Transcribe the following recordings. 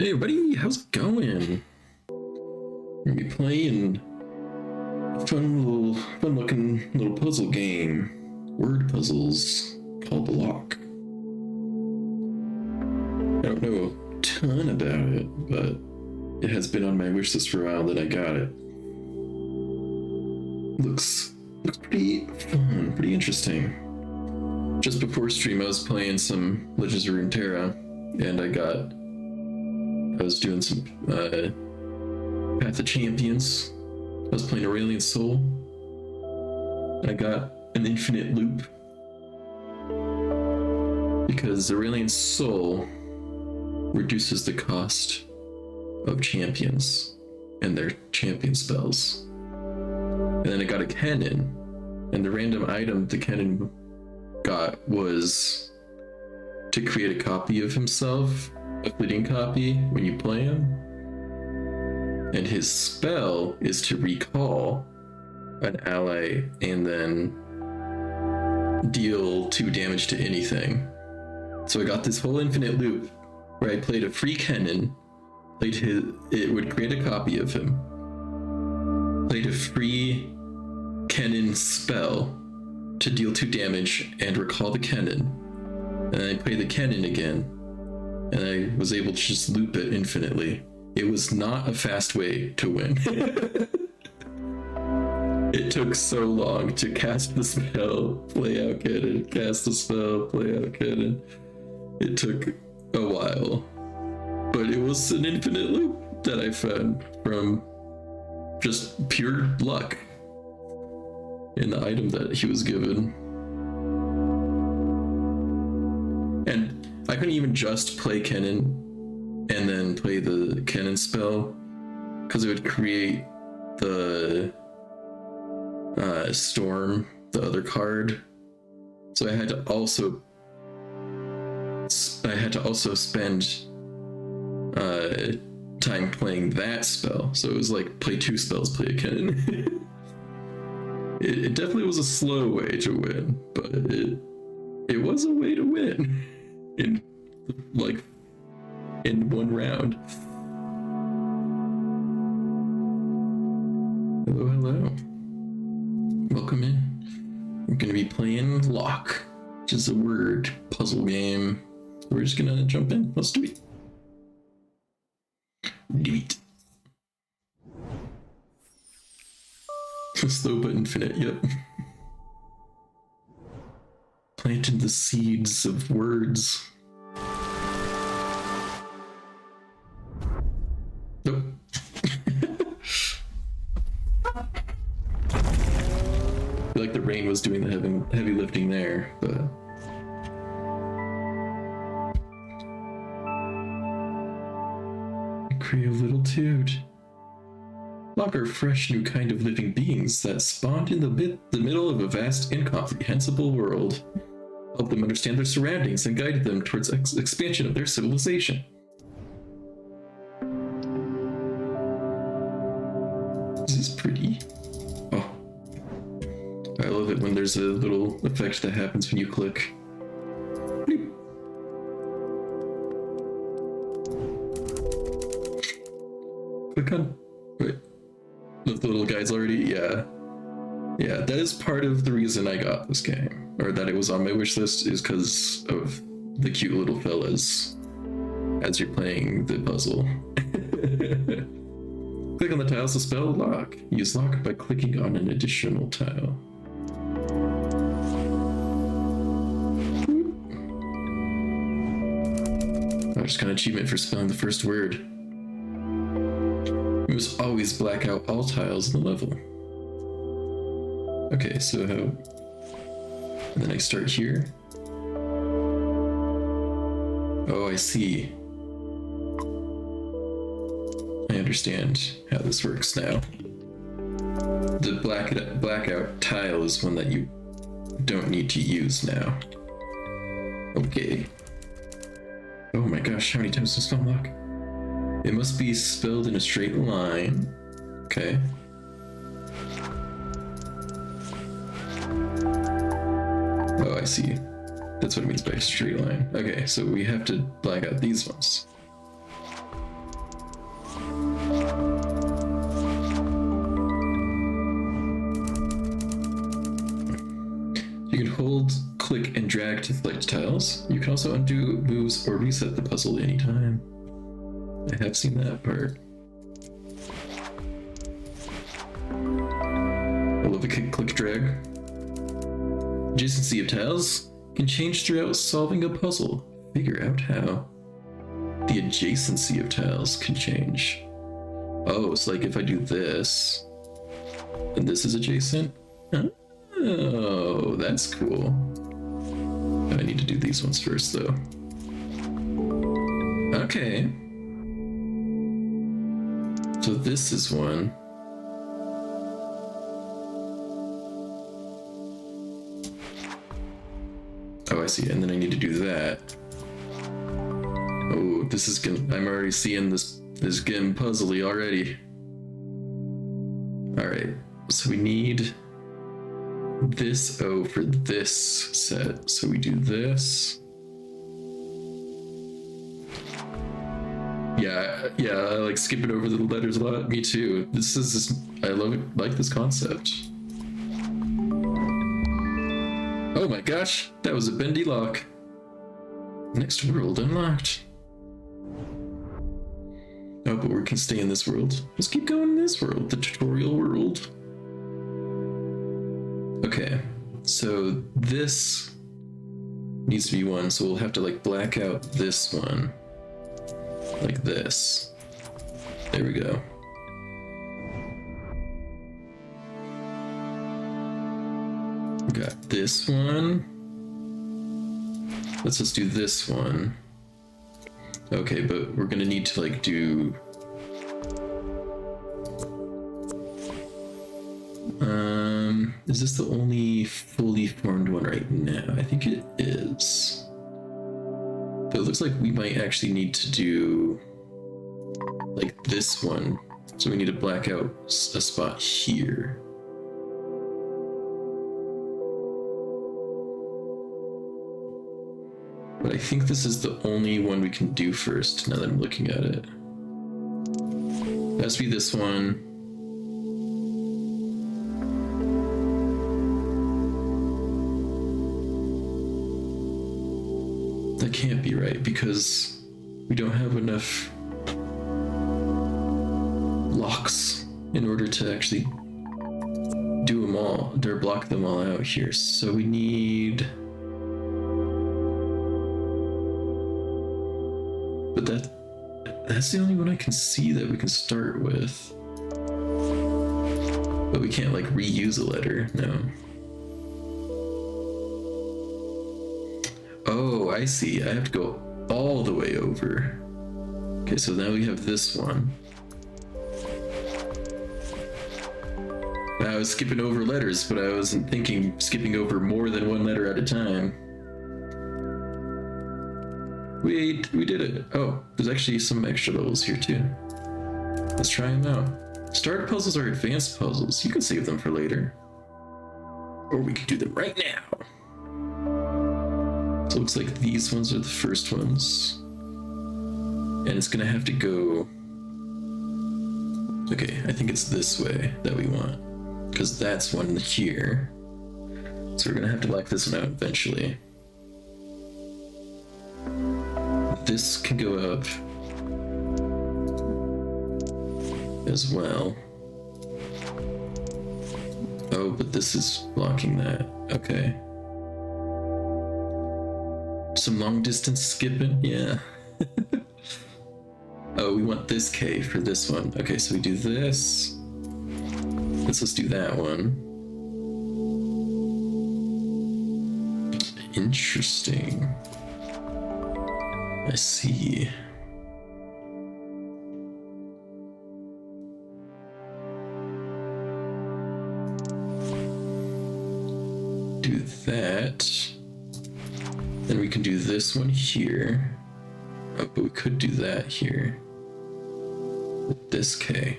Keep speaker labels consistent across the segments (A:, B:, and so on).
A: Hey everybody, how's it going? We're gonna be playing a fun looking little puzzle game. Word puzzles called LOK. I don't know a ton about it, but it has been on my wish list for a while that I got it. Looks pretty fun, pretty interesting. Just before stream I was playing some Legends of Runeterra, and I was doing some Path of Champions. I was playing Aurelian Soul. I got an infinite loop because Aurelian Soul reduces the cost of champions and their champion spells. And then I got a cannon, and the random item the cannon got was to create a copy of himself, a fleeting copy when you play him. And his spell is to recall an ally and then deal 2 damage to anything. So I got this whole infinite loop where I played a free cannon, it would create a copy of him, played a free cannon spell to deal 2 damage and recall the cannon, and then I played the cannon again, and I was able to just loop it infinitely. It was not a fast way to win. It took so long to cast the spell, play out cannon, cast the spell, play out cannon. It took a while, but it was an infinite loop that I found from just pure luck in the item that he was given. And I couldn't even just play cannon and then play the cannon spell, because it would create the storm, the other card. So I had to also spend time playing that spell. So it was like play 2 spells, play a cannon. It definitely was a slow way to win, but it was a way to win in one round. Hello. Welcome in. We're gonna be playing LOK, which is a word puzzle game. We're just gonna jump in. Let's do it. Slow but infinite, yep. Planted the seeds of words. Nope. I feel like the rain was doing the heavy lifting there, but create a little toad. LOK are fresh new kind of living beings that spawned in the middle of a vast, incomprehensible world. Help them understand their surroundings and guide them towards expansion of their civilization. This is pretty. Oh. I love it when there's a little effect that happens when you click. Bloop. Click on. Wait. The little guy's already, yeah, that is part of the reason I got this game, or that it was on my wish list, is because of the cute little fellas as you're playing the puzzle. Click on the tiles to spell LOK. Use LOK by clicking on an additional tile. I just got an achievement for spelling the first word. You must always black out all tiles in the level. Okay, so how... And then I start here. Oh, I see. I understand how this works now. The blackout tile is one that you don't need to use now. Okay. Oh my gosh, how many times does spell LOK? It must be spelled in a straight line. Okay. Oh, I see. That's what it means by straight line. Okay, so we have to black out these ones. hold, click, and drag to select tiles. You can also undo moves or reset the puzzle anytime. I have seen that part. I love a click, drag. Adjacency of tiles can change throughout solving a puzzle. Figure out how. The adjacency of tiles can change. Oh, it's like if I do this, and this is adjacent. Oh, that's cool. I need to do these ones first, though. Okay. So this is one. Oh, I see. And then I need to do that. Oh, this is gonna. I'm already seeing this getting puzzly already. All right. So we need this O for this set. So we do this. Yeah, I like skipping over the letters a lot. Me too. This is just, I love it, like this concept. Oh my gosh, that was a bendy lock. Next world unlocked. Oh, but we can stay in this world. Let's keep going in this world, the tutorial world. Okay, so this needs to be one, so we'll have to like black out this one. Like this. There we go. Got this one. Let's just do this one. Okay, but we're gonna need to like do... is this the only fully formed one right now? I think it is. But it looks like we might actually need to do like this one. So we need to black out a spot here. But I think this is the only one we can do first, now that I'm looking at it. It has to be this one. That can't be right, because we don't have enough locks in order to actually do them all, or block them all out here. So we need... But that's the only one I can see that we can start with. But we can't like reuse a letter, no. Oh, I see. I have to go all the way over. Okay, so now we have this one. I was skipping over letters, but I wasn't thinking skipping over more than one letter at a time. Wait, we did it. Oh, there's actually some extra levels here too. Let's try them out. Starter puzzles are advanced puzzles. You can save them for later. Or we can do them right now. So it looks like these ones are the first ones. And it's gonna have to go... Okay, I think it's this way that we want. Because that's one here. So we're gonna have to black this one out eventually. This can go up as well. Oh, but this is blocking that. Okay. Some long distance skipping? Yeah. Oh, we want this K for this one. Okay, so we do this. Let's do that one. Interesting. I see. Do that. Then we can do this one here. Oh, but we could do that here. With this K.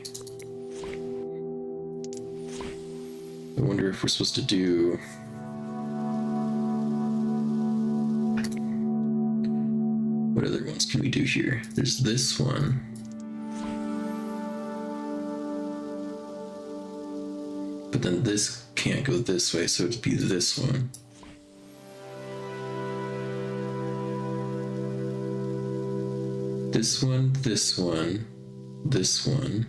A: I wonder if we're supposed to do... What other ones can we do here? There's this one. But then this can't go this way, so it'd be this one. This one, this one, this one.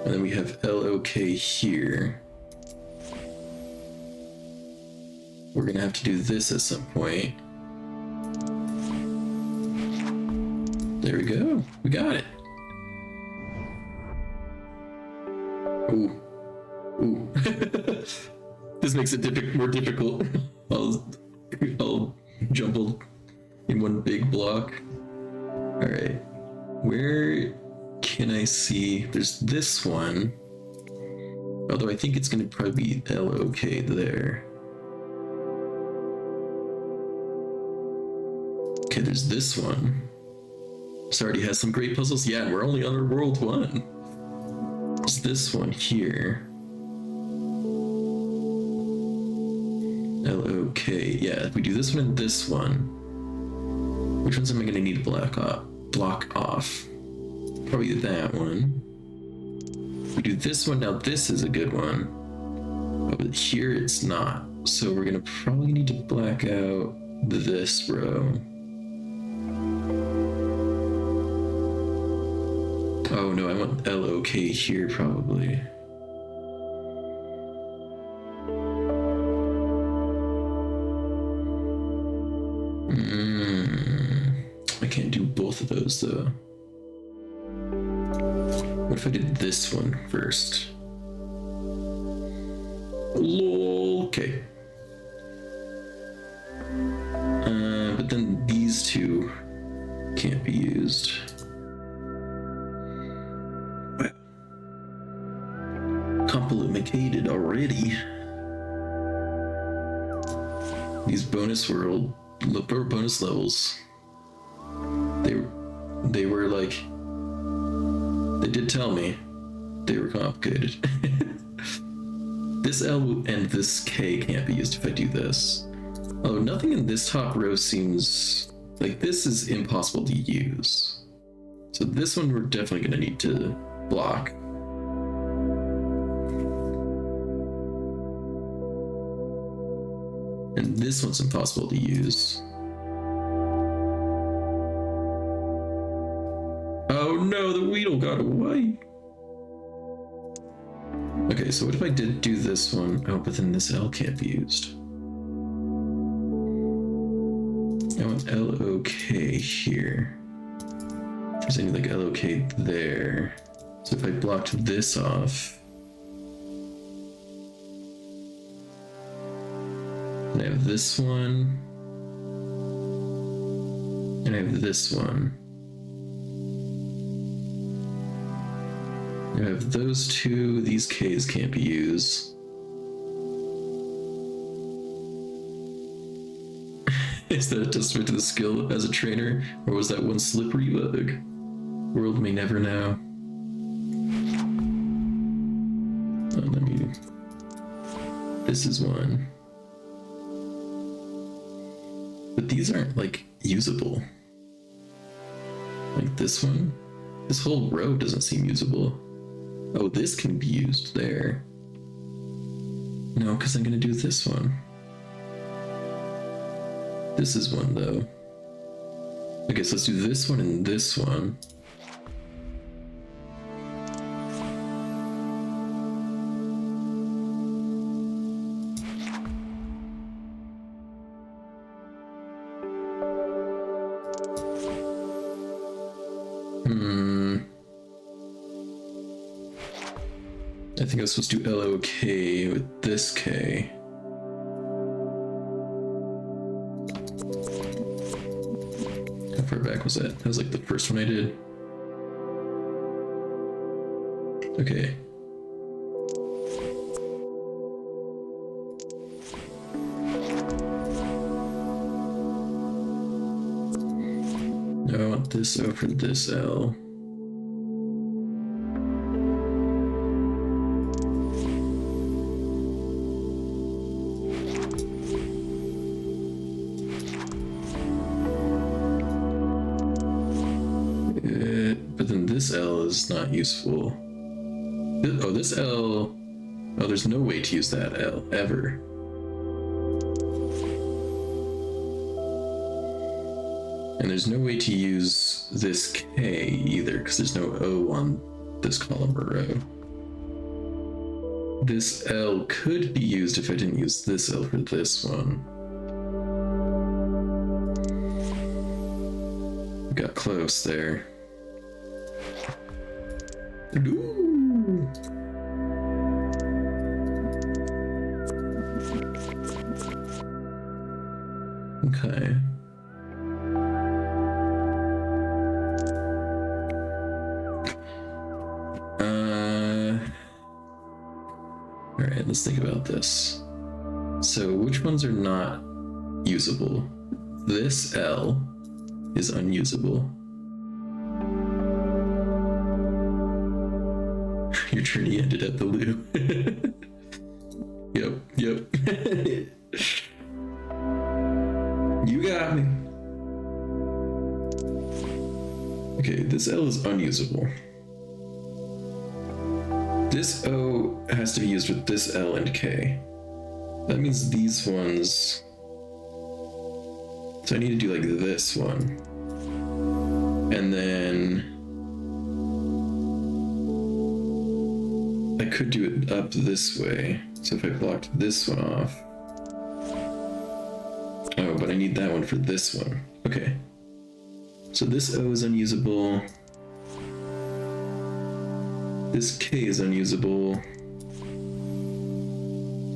A: And then we have LOK here. We're gonna have to do this at some point. There we go. We got it. Ooh. Ooh. This makes it more difficult. I'll jumble in one big block. Alright. Where can I see? There's this one. Although I think it's going to probably be LOK there. Okay, there's this one. This already has some great puzzles. Yeah, we're only on our world 1. There's this one here. LOK. Yeah, if we do this one and this one, which ones am I going to need to block off? Probably that one. We do this one. Now this is a good one. Oh, but here it's not. So we're going to probably need to black out this row. Oh no, I want LOK here probably. I can't do both of those though. What if I did this one first? LOL. Okay. But then these two can't be used. Wow. Complicated already. These bonus levels. They were like, they did tell me they were complicated. This L and this K can't be used if I do this. Oh, nothing in this top row seems like this is impossible to use. So this one we're definitely gonna need to block. And this one's impossible to use. Oh no, the Weedle got away. Okay, so what if I did do this one? Oh, but then this L can't be used. I want LOK here. If there's any like LOK there. So if I blocked this off. And I have this one. And I have this one. I have those two. These Ks can't be used. Is that a testament to the skill as a trainer, or was that one slippery bug? World may never know. Let me. This is one. But these aren't like usable. Like this one. This whole row doesn't seem usable. Oh, this can be used there. No, because I'm gonna do this one. This is one though. Okay, so let's do this one and this one. I think I was supposed to do LOK with this K. How far back was that? That was like the first one I did. Okay. Now I want this over this L. But then this L is not useful. Oh, this L... Oh, there's no way to use that L, ever. And there's no way to use this K either, because there's no O on this column or row. This L could be used if I didn't use this L for this one. We got close there. Ooh. Okay. All right, let's think about this. So which ones are not usable? This L is unusable. Your journey ended at the loo. Yep. You got me. Okay, this L is unusable. This O has to be used with this L and K. That means these ones... So I need to do like this one. And then... I could do it up this way. So if I blocked this one off... Oh, but I need that one for this one. Okay. So this O is unusable. This K is unusable.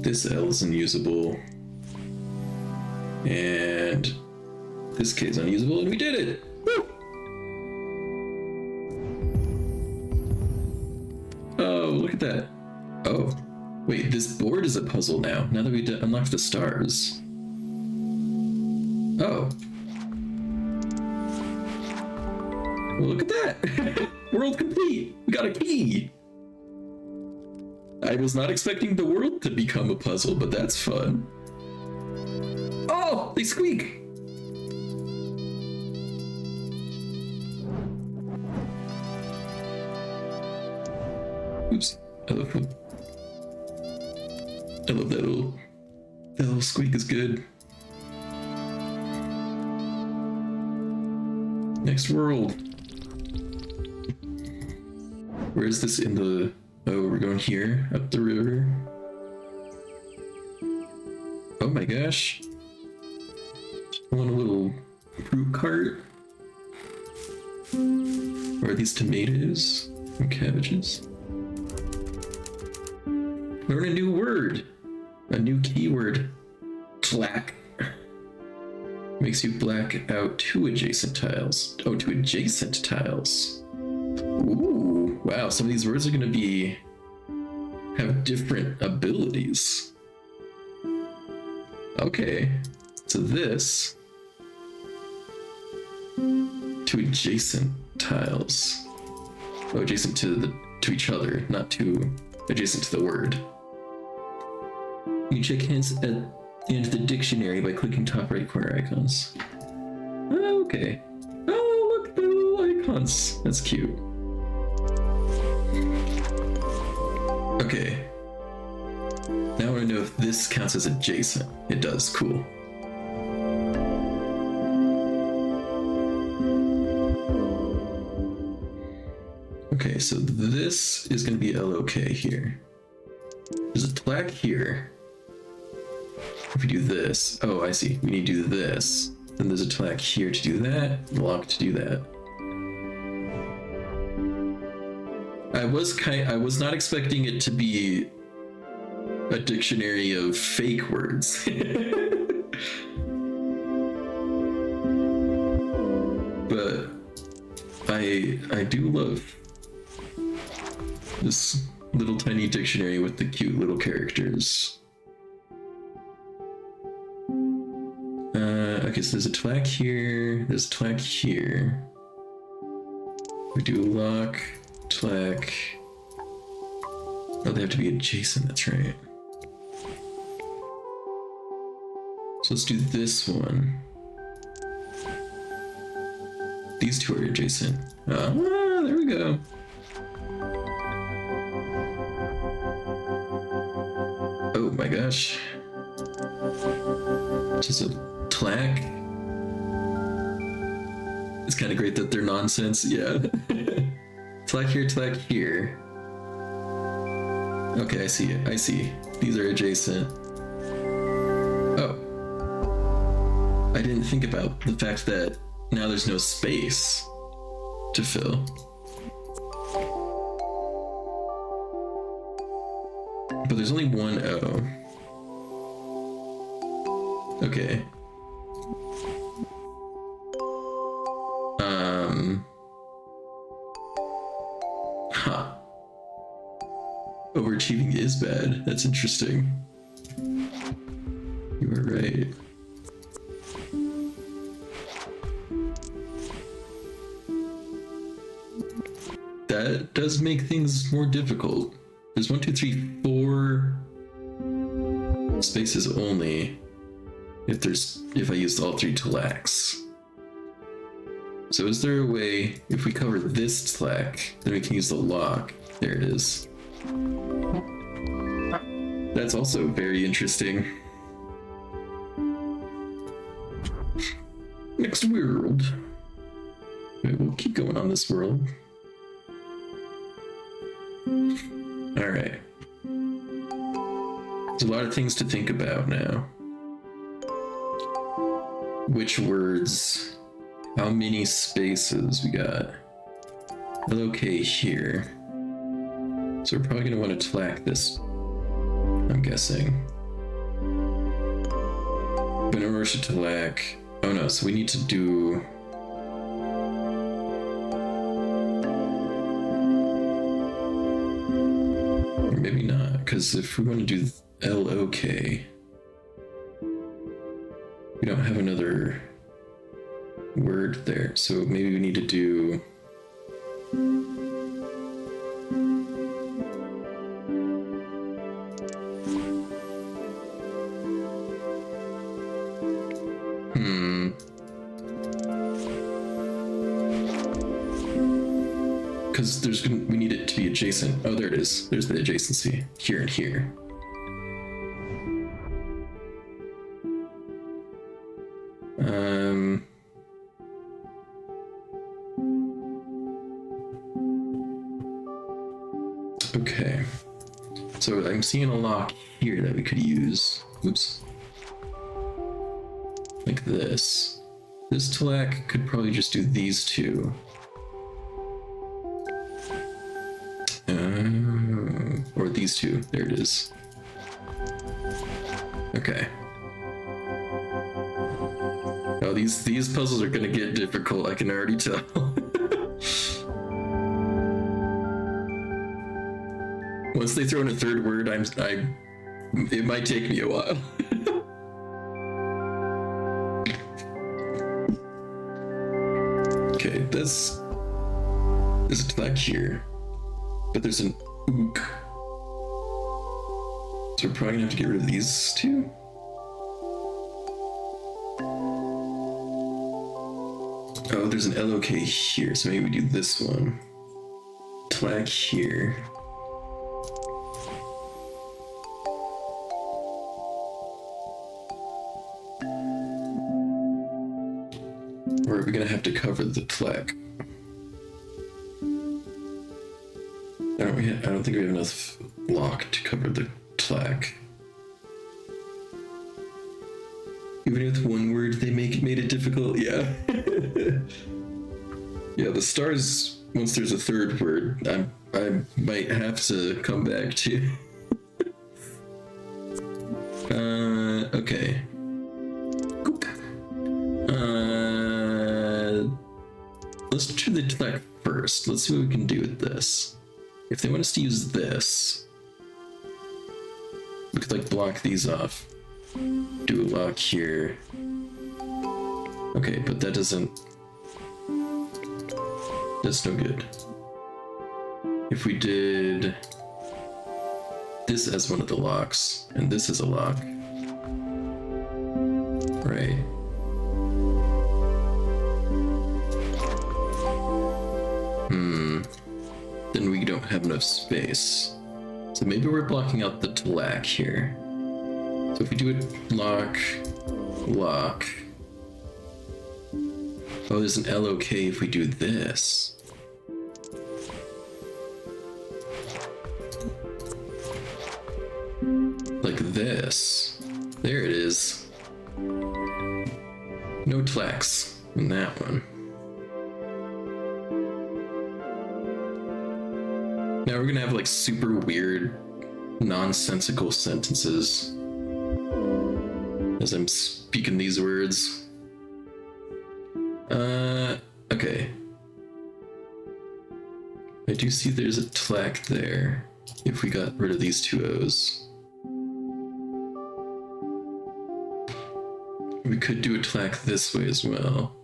A: This L is unusable. And this K is unusable, and we did it! Woo! Oh, look at that. Oh, wait, this board is a puzzle now that we unlocked the stars. Oh. Well, look at that! World complete! We got a key! I was not expecting the world to become a puzzle, but that's fun. Oh! They squeak! Oops. I love that little squeak is good. Next world. Where is this in the... Oh, we're going here, up the river. Oh my gosh. I want a little fruit cart. Or are these tomatoes? Or cabbages? Learn a new word. A new keyword. Black. Makes you black out two adjacent tiles. Oh, two adjacent tiles. Ooh, wow, some of these words are gonna have different abilities. Okay, so this, two adjacent tiles. Oh, adjacent to each other, not adjacent to the word. You can check hints at the end of the dictionary by clicking top right corner icons. Oh, okay. Oh, look, the little icons. That's cute. Okay. Now I want to know if this counts as adjacent. It does. Cool. Okay, so this is going to be LOK here. There's a plaque here. If we do this, oh, I see. We need to do this. Then there's a plaque here to do that, LOK to do that. I was not expecting it to be a dictionary of fake words. But I do love this little tiny dictionary with the cute little characters. Okay, so there's a plaque here, there's a plaque here. We do LOK, plaque. Oh, they have to be adjacent, that's right. So let's do this one. These two are adjacent. Ah, there we go. Oh my gosh. Just a plaque. kind of great that they're nonsense. Yeah. Tlack here, tlack here. Okay, I see it. I see. These are adjacent. Oh. I didn't think about the fact that now there's no space to fill. But there's only one O. Okay. Huh. Overachieving is bad. That's interesting. You were right. That does make things more difficult. There's 1, 2, 3, 4 spaces only if I used all 3 tlacks. So is there a way, if we cover this tlack, then we can use the lock? There it is. That's also very interesting. Next world. Okay, we'll keep going on this world. Alright. There's a lot of things to think about now. Which words? How many spaces we got? LOK here. So we're probably gonna want to tlack this, I'm guessing. But in order to tlack, oh no, so we need to do. Or maybe not, because if we want to do LOK, we don't have another word there, so maybe we need to do because we need it to be adjacent. Oh, there it is. There's the adjacency here and here. Okay, so I'm seeing a lock here that we could use. Oops. Like this. This tlack could probably just do these two. Or these two. There it is. Okay. Oh, these puzzles are gonna get difficult. I can already tell. Once they throw in a third word, it might take me a while. Okay, there's a tlack here, but there's an ook. So we're probably gonna have to get rid of these two. Oh, there's an LOK here, so maybe we do this one. Tlack here. Or are we gonna have to cover the tlack? I don't think we have enough lock to cover the tlack. Even with one word, they made it difficult. Yeah. Yeah, the stars. Once there's a third word, I might have to come back to. Okay. Let's do the tlack first. Let's see what we can do with this. If they want us to use this, we could like block these off. Do a lock here. Okay, but that doesn't. That's no good. If we did this as one of the locks, and this is a lock, right? Then we don't have enough space. So maybe we're blocking out the tlack here. So if we do it lock, lock, Oh, there's an LOK if we do this. Like this. There it is. No tlax in that one. Now we're gonna have like super weird, nonsensical sentences as I'm speaking these words. Okay. I do see there's a tlack there if we got rid of these two O's. We could do a tlack this way as well.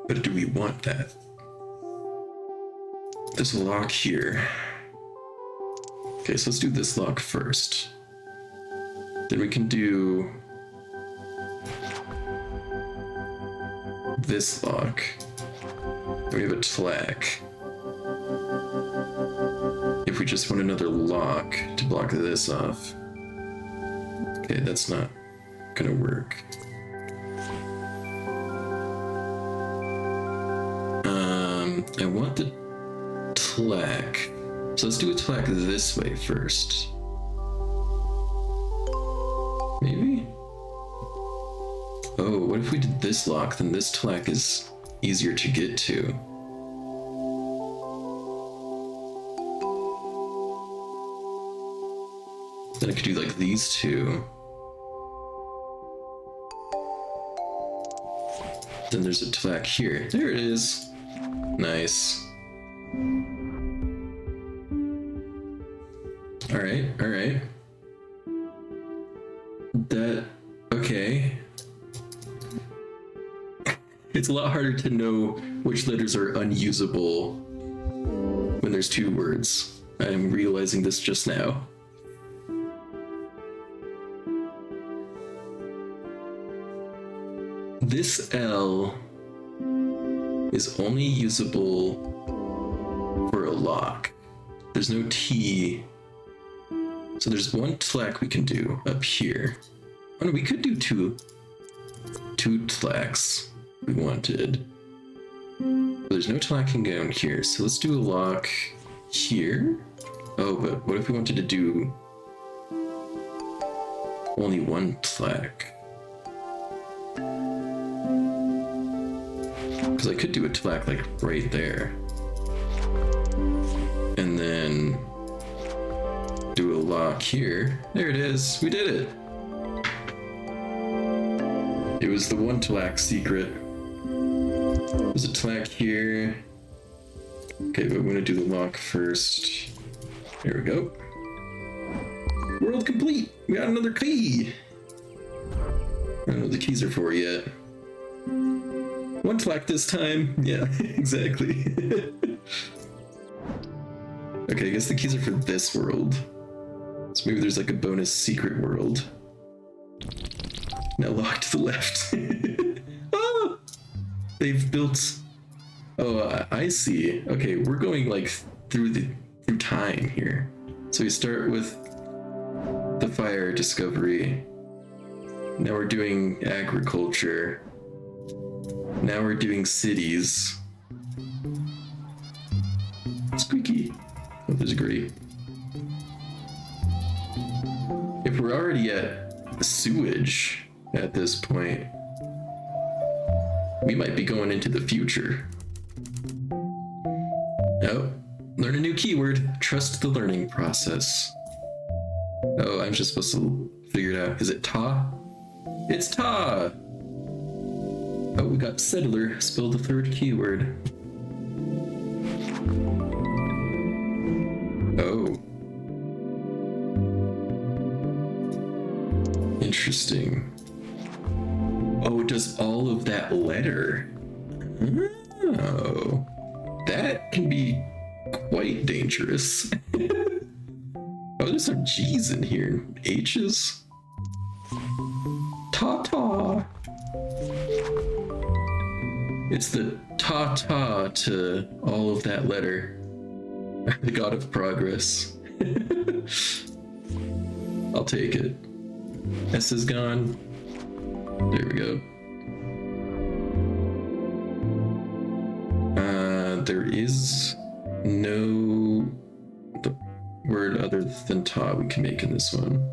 A: But do we want that? There's a lock here. Okay, so let's do this lock first. Then we can do this lock. And we have a tlack. If we just want another lock to block this off. Okay, that's not gonna work. I want the tlack. So let's do a tlack this way first. Maybe? Oh, what if we did this lock? Then this tlack is easier to get to. Then I could do like these two. Then there's a tlack here. There it is. Nice. Alright, alright. That... okay. It's a lot harder to know which letters are unusable when there's two words. I'm realizing this just now. This L is only usable for a lock. There's no T. So there's one tlack we can do up here. Oh no, we could do two tlacks if we wanted. But there's no tlacking down here, so let's do a lock here. Oh, but what if we wanted to do only one tlack? Because I could do a tlack like right there. And then do a lock here. There it is. We did it. It was the one tlack secret. There's a tlack here. Okay, but I'm gonna do the lock first. There we go. World complete. We got another key. I don't know what the keys are for yet. One tlack this time. Yeah, exactly. Okay, I guess the keys are for this world. So maybe there's like a bonus secret world. Now lock to the left. Oh! They've built... Oh, I see. Okay, we're going like through time here. So we start with the fire discovery. Now we're doing agriculture. Now we're doing cities. Squeaky. Oh, there's a grape. If we're already at sewage at this point, we might be going into the future. Oh, learn a new keyword. Trust the learning process. Oh, I'm just supposed to figure it out. Is it ta? It's ta! Oh, we got settler. Spell the third keyword. Oh. Interesting. Oh, it does all of that letter. Oh. That can be quite dangerous. Oh, there's some G's in here. H's. Ta-ta. It's the ta-ta to all of that letter. The god of progress. I'll take it. S is gone. There we go. there is no word other than ta we can make in this one.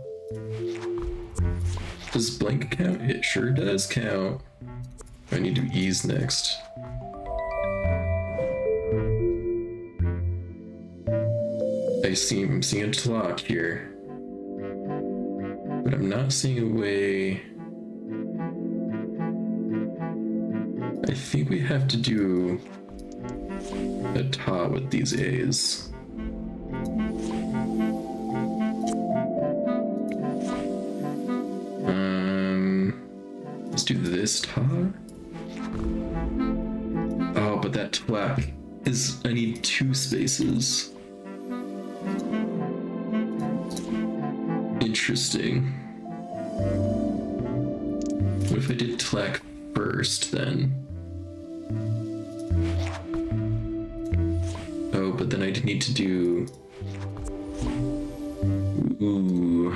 A: Does blank count? It sure does count. I need to do ease next. I'm seeing a tlok here, but I'm not seeing a way. I think we have to do a ta with these A's. Let's do this ta. Oh, but that tlak is, I need 2 spaces. Interesting. What if I did tlak first then? Oh, but then I need to do... Ooh.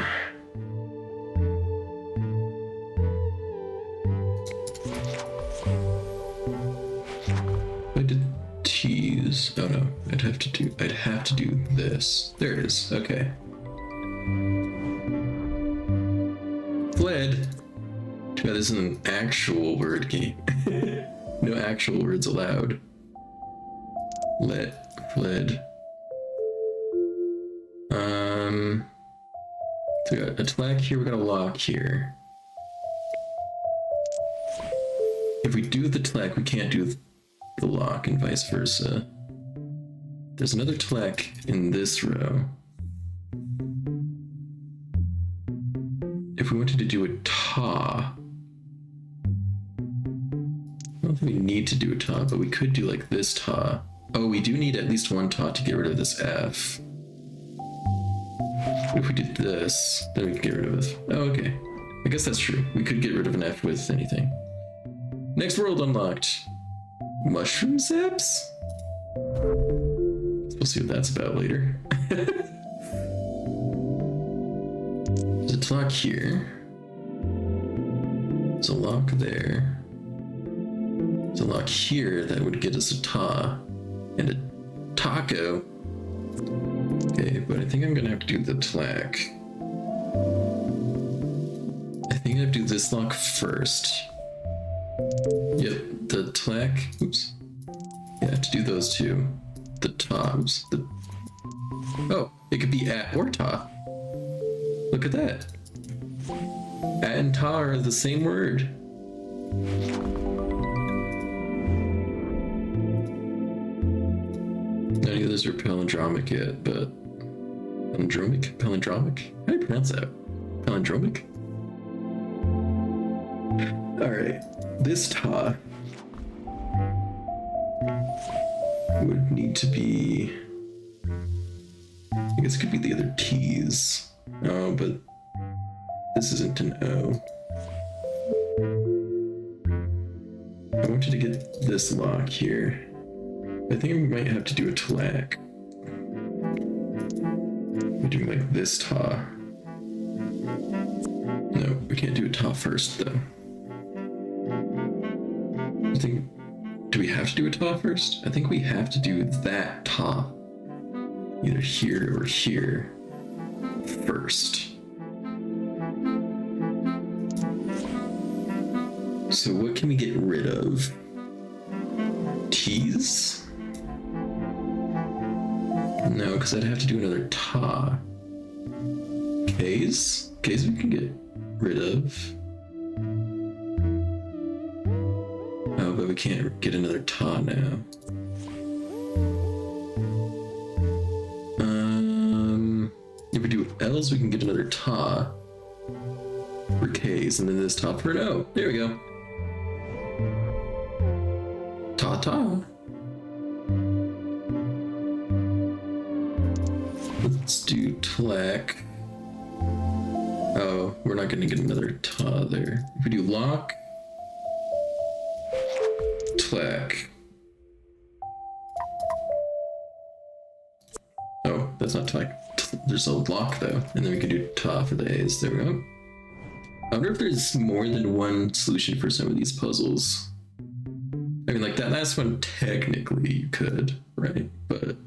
A: I did T's. Oh no, I'd have to do this. There it is. Okay. Fled. Too bad this is an actual word game. No actual words allowed. Fled. So we got a tlak here, we got a LOK here. If we do the tlak, we can't do the LOK and vice versa. There's another tlak in this row. If we wanted to do a ta, I don't think we need to do a ta, but we could do like this ta. Oh, we do need at least 1 ta to get rid of this F. If we did this, then we could get rid of it. Oh, okay. I guess that's true. We could get rid of an F with anything. Next world unlocked. Mushroom zaps? We'll see what that's about later. There's a tlok here. There's a LOK there. There's a LOK here that would get us a ta. And a taco. Okay, but I think I'm gonna have to do the tlak. I think I have to do this LOK first. Yep, the tlak. Oops. Yeah, to do those two. The tas. Oh, it could be at or ta. Look at that. At and ta are the same word. None of those are palindromic yet, but... Palindromic? How do you pronounce that? Palindromic? Alright, this ta would need to be... I guess it could be the other T's. Oh, but this isn't an O. I wanted to get this LOK here. I think we might have to do a tlak. We're doing like this ta. No, we can't do a ta first though. I think, do we have to do a ta first? I think we have to do that ta. Either here or here first. So what can we get rid of? T's? No, because I'd have to do another ta. K's? K's we can get rid of. Oh, but we can't get another ta now. If we do L's, we can get another ta for K's, and then this ta for an O. There we go. Ta-ta. Let's do tlak. Oh, we're not going to get another ta there. If we do LOK, tlak. Oh, that's not tlak. There's a LOK though, and then we can do ta for the A's. There we go. I wonder if there's more than one solution for some of these puzzles. I mean, like that last one, technically you could, right? But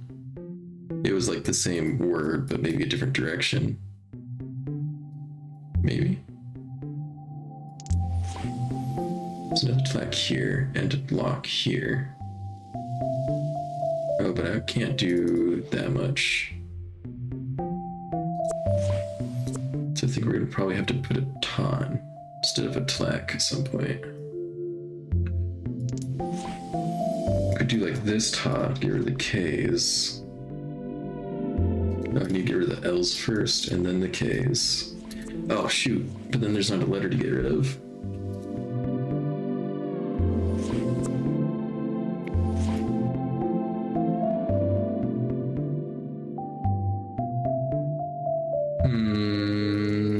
A: it was like the same word, but maybe a different direction. Maybe. There's another flag here and a block here. Oh, but I can't do that much. So I think we're gonna probably have to put a ton instead of a tlack at some point. Could do like this ta, get rid of the K's. No, I need to get rid of the L's first and then the K's. Oh shoot, but then there's not a letter to get rid of.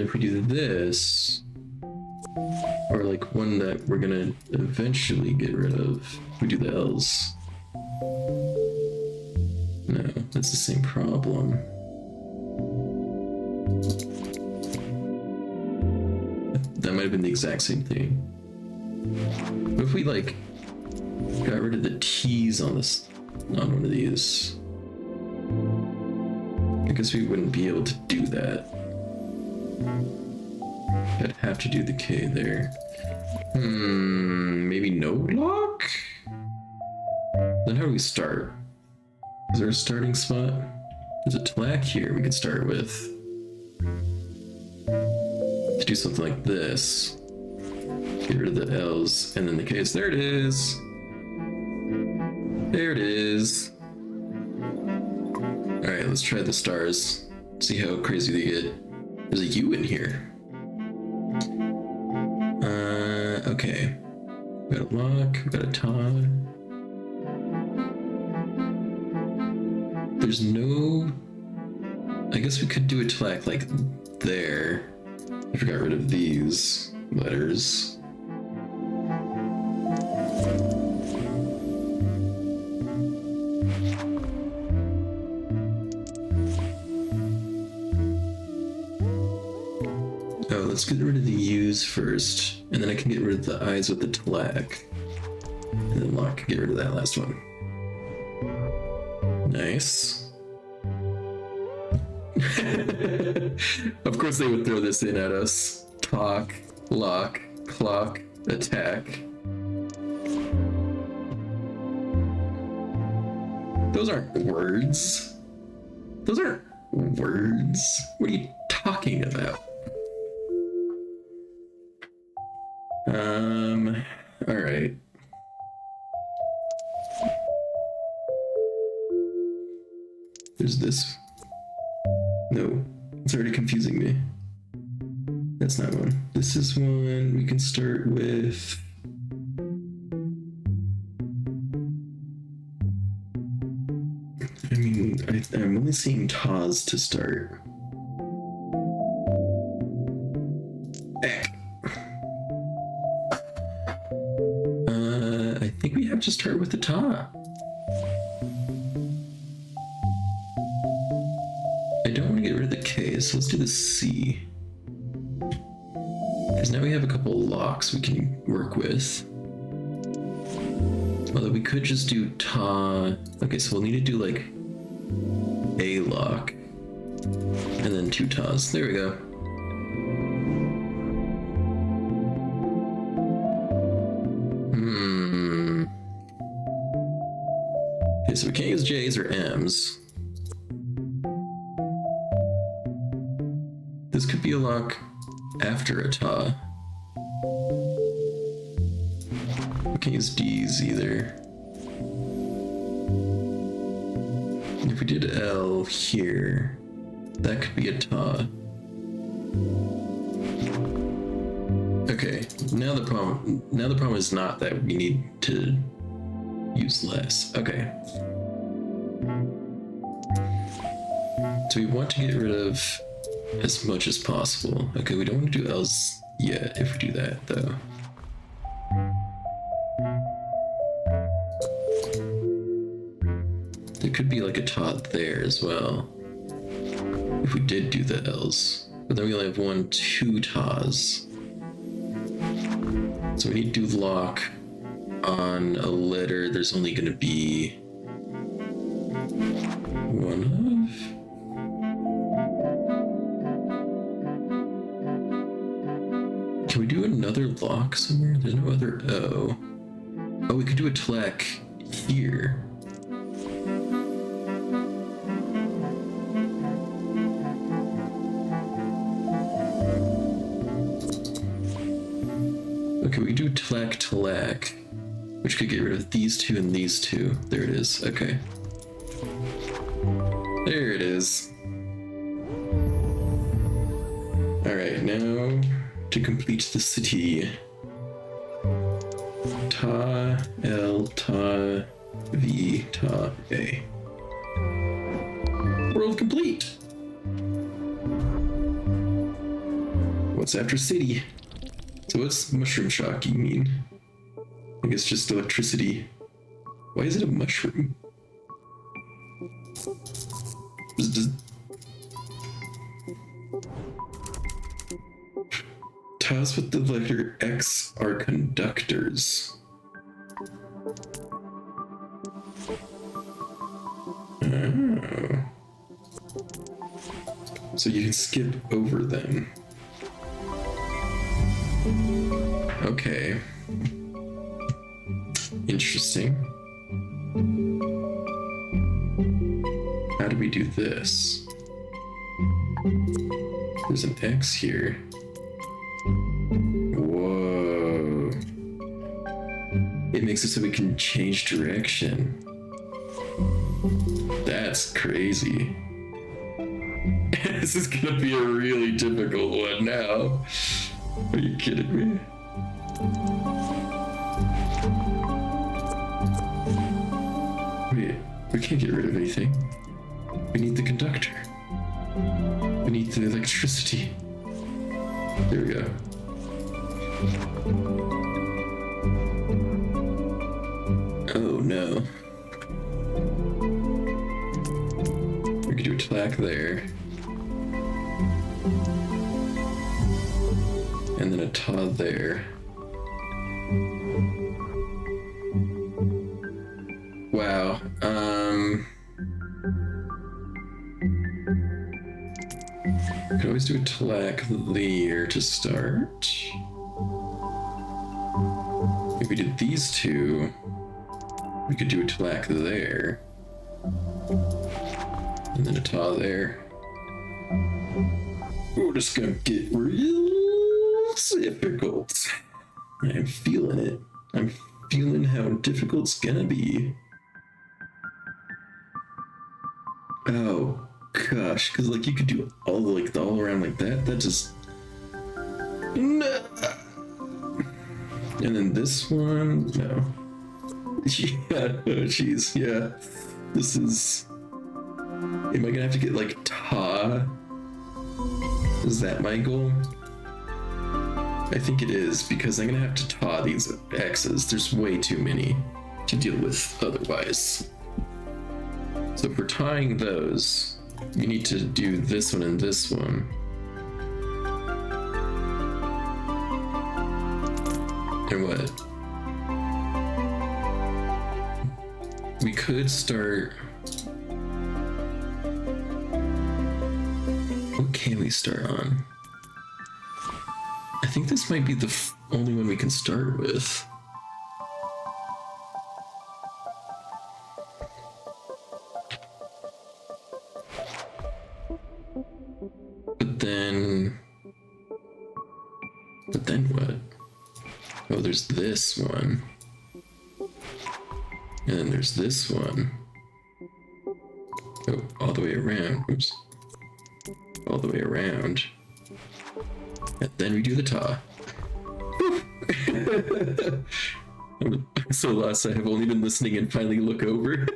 A: If we do this, or like one that we're gonna eventually get rid of, we do the L's. No, that's the same problem. That might have been the exact same thing. What if we like got rid of the T's on this, on one of these? I guess we wouldn't be able to do that. I'd have to do the K there. Maybe no lock? Then how do we start? Is there a starting spot? There's a tlack here we could start with. To do something like this. Get rid of the L's and then the K's. There it is! There it is! Alright, let's try the stars. See how crazy they get. There's a U in here. Okay. We got a lock, we got a tie. There's no... I guess we could do a tlack like there. If we got rid of these letters. Oh, let's get rid of the U's first, and then I can get rid of the I's with the tlack. And then lock, get rid of that last one. Nice. Of course they would throw this in at us. Talk, lock, clock, attack. Those aren't words. Those aren't words. What are you talking about? All right. There's this. No, it's already confusing me. That's not one. This is one we can start with. I mean, I'm only seeing Taz to start. I think we have to start with the Ta. I don't want to get rid of the K, so let's do the C. Because now we have a couple locks we can work with. Although we could just do Ta. Okay, so we'll need to do like a lock. And then two Tas. There we go. Okay, so we can't use J's or M's. This could be a lock after a Ta. We can't use D's either. And if we did L here, that could be a Ta. Okay, now the problem is not that we need to use less. Okay. So we want to get rid of as much as possible. Okay, we don't want to do L's yet if we do that though. There could be like a Ta there as well. If we did do the L's. But then we only have 2 Tas. So we need to do lock on a letter, there's only going to be one of. Can we do another lock somewhere? There's no other O. Oh, we could do a tlek here. Okay, we do tlek, which could get rid of these two and these two. There it is. Okay. There it is. Alright, now to complete the city. Ta, L, ta, V, ta, A. World complete! What's after city? So what's mushroom shock you mean? I guess just electricity. Why is it a mushroom? Tiles with the letter X are conductors. Oh. So you can skip over them. Okay. Interesting. How do we do this? There's an X here. Whoa. It makes it so we can change direction. That's crazy. This is gonna be a really difficult one now. Are you kidding me? Wait, we can't get rid of anything. We need the conductor. We need the electricity. There we go. Oh no. We could do a tlek there. And then a ta there. Wow. Could always do a tlek there to start. If we did these two, we could do a tlek there. And then a ta there. We're just gonna get real difficult. I'm feeling it. I'm feeling how difficult it's gonna be. Oh gosh, because like you could do all around like that. That just no. And then this one, no. Yeah, oh jeez, yeah. This is. Am I gonna have to get like ta? Is that my goal? I think it is, because I'm gonna have to ta these X's. There's way too many to deal with otherwise. So if we're tying those, you need to do this one and this one. And what? We could start... What can we start on? I think this might be the only one we can start with. But then what? Oh, there's this one. And then there's this one. Oh, all the way around. Oops. All the way around. And then we do the ta. I'm so lost, I have only been listening and finally look over.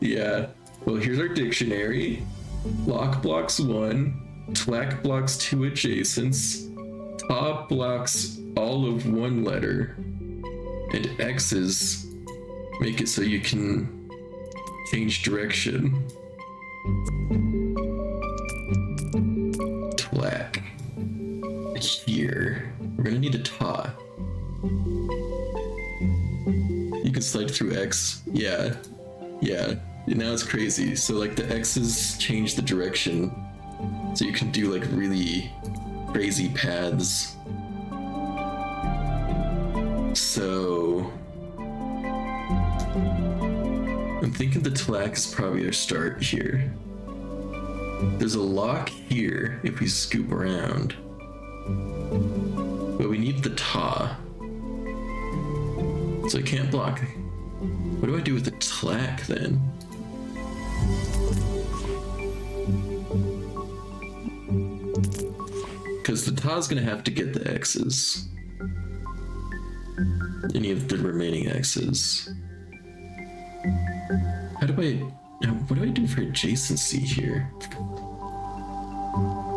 A: Yeah. Well, here's our dictionary. Lock blocks 1. Tlek blocks 2 adjacents. Ta blocks all of 1 letter. And X's make it so you can change direction. Tlek. Here. We're gonna need a ta. You can slide through X. Yeah. Yeah. Now it's crazy. So like the X's change the direction. So you can do like really crazy paths. So I'm thinking the Tlak is probably our start here. There's a lock here if we scoop around. But we need the Ta. So I can't block. What do I do with the Tlak then? Because the Ta's gonna have to get the X's. Any of the remaining X's. What do I do for adjacency here?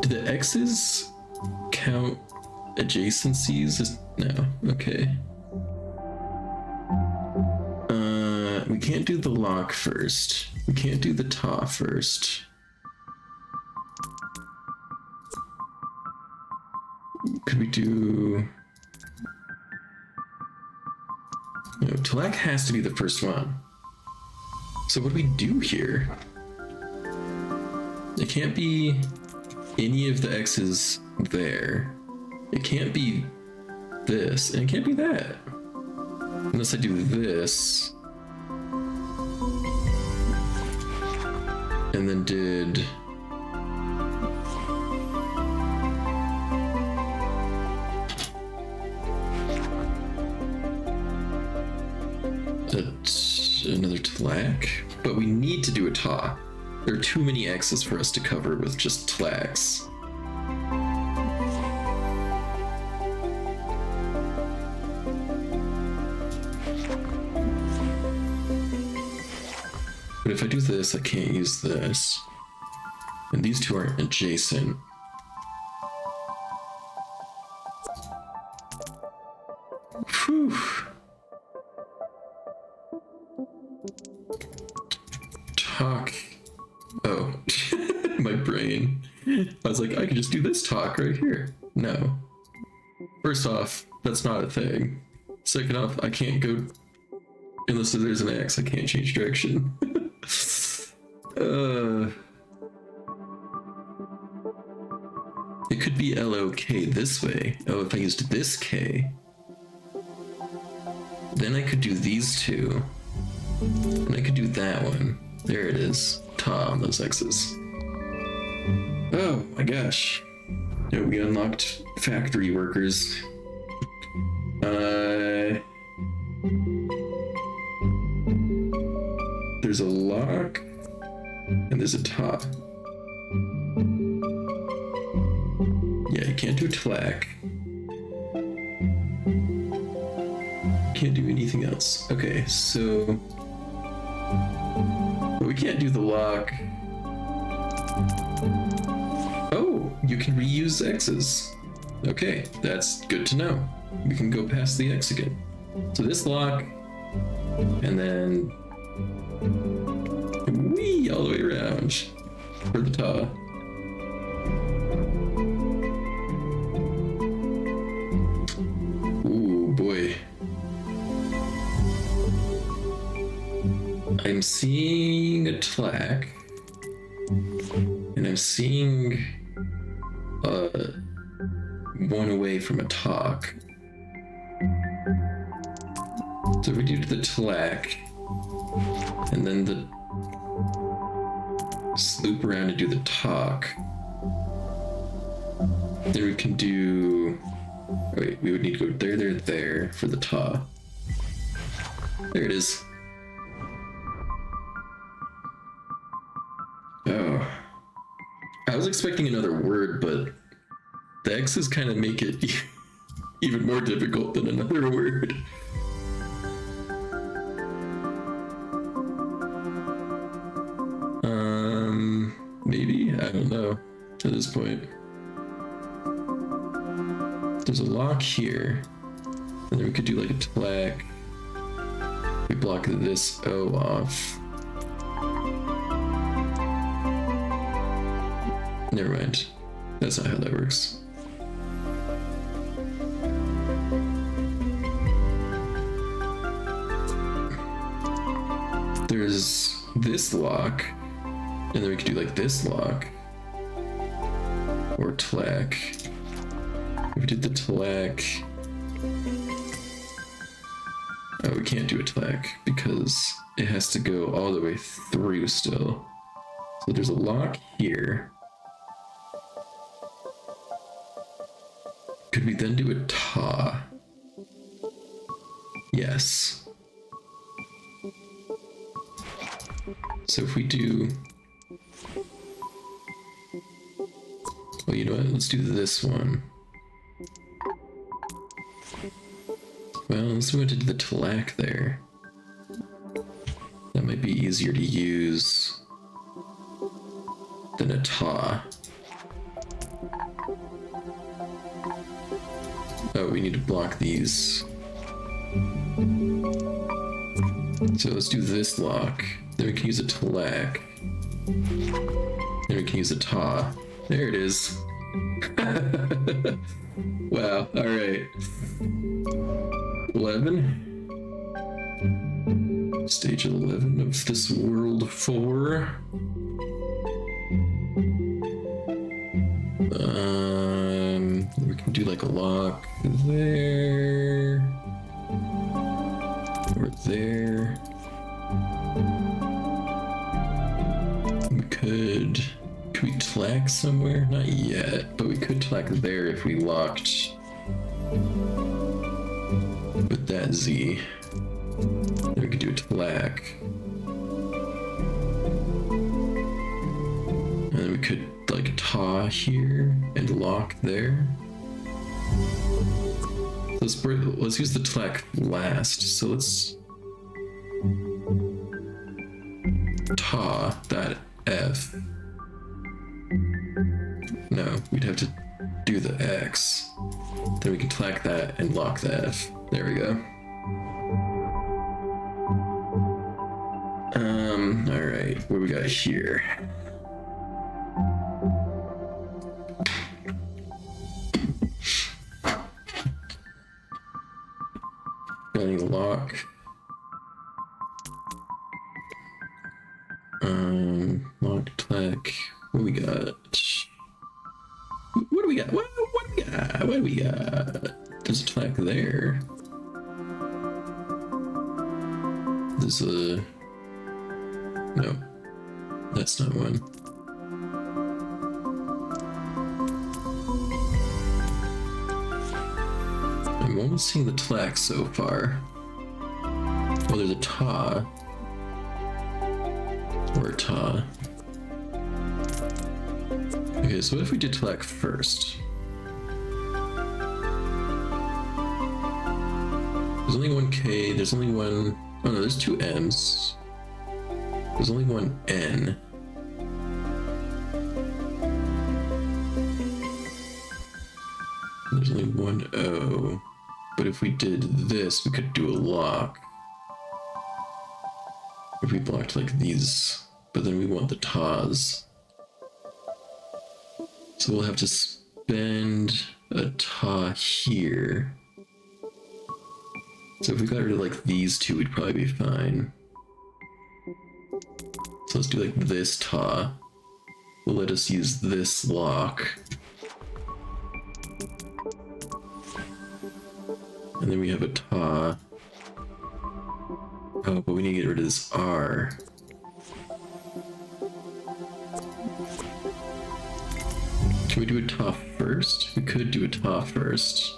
A: Do the X's count adjacencies? No, okay. We can't do the lock first. We can't do the Ta first. Could we do... No, Tlak has to be the first one. So what do we do here? It can't be any of the X's there. It can't be this, and it can't be that. Unless I do this. And then did... another Tlak, but we need to do a Ta. There are too many X's for us to cover with just Tlaks. But if I do this, I can't use this. And these two aren't adjacent. Whew. Talk. Oh, my brain. I was like, I could just do this talk right here. No. First off, that's not a thing. Second off, I can't go unless there's an X. I can't change direction. It could be LOK this way. Oh, if I used this K, then I could do these two. And I could do that one. There it is. Ta on those X's. Oh my gosh. Yeah, we unlocked factory workers. There's a lock and there's a Ta. Yeah, you can't do Tlak. Can't do anything else. Okay, so... But we can't do the lock. Oh, you can reuse X's. Okay, that's good to know. We can go past the X again. So this lock, and then... whee, all the way around for the Ta. Ooh, boy. I'm seeing a Tlak, and I'm seeing one away from a talk. So we do the Tlak, and then the loop around to do the talk. Then we can do... oh, wait, we would need to go there for the Ta. There it is. Oh. I was expecting another word, but the X's kind of make it even more difficult than another word. Maybe? I don't know at this point. There's a lock here. And then we could do like a Tlak. We block this O off. Never mind. That's not how that works. there's this lock, and then we could do like this lock. Or tlack. If we did the tlack... Oh, we can't do a tlack because it has to go all the way through still. So there's a lock here. Could we then do a ta? Yes. So if we do... Well, you know what? Let's do this one. Well, unless we went to do the tlack there. That might be easier to use than a ta. Oh, we need to block these. So let's do this lock. Then we can use a tlack. Then we can use a ta. There it is. Wow, alright. 11. Stage 11 of this World 4. We can do like a lock there. Or there. We could we tlack somewhere? Not yet, but we could tlack there if we locked with that Z. Then we could do a tlack. And then we could like ta here and lock there. Let's use the tlack last. So let's ta that F. No, we'd have to do the X. Then we can tlack that and lock the F. There we go. Alright, what do we got here? Got any lock? Lock, tlack. What do we got? What do we got? What do we got? What do we got? There's a tlack there. There's a... No. That's not one. I'm only seeing the tlack so far. Oh, there's a ta. Or a ta. Okay, so what if we did tlack first? There's only one K, there's only one... Oh no, there's two M's. There's only one N. There's only one O. But if we did this, we could do a lock. If we blocked like these, but then we want the tas. So we'll have to spend a ta here. So if we got rid of like these two, we'd probably be fine. So let's do like this ta. Will let us use this lock. And then we have a ta. Oh, but we need to get rid of this R. Can we do a ta first? We could do a ta first.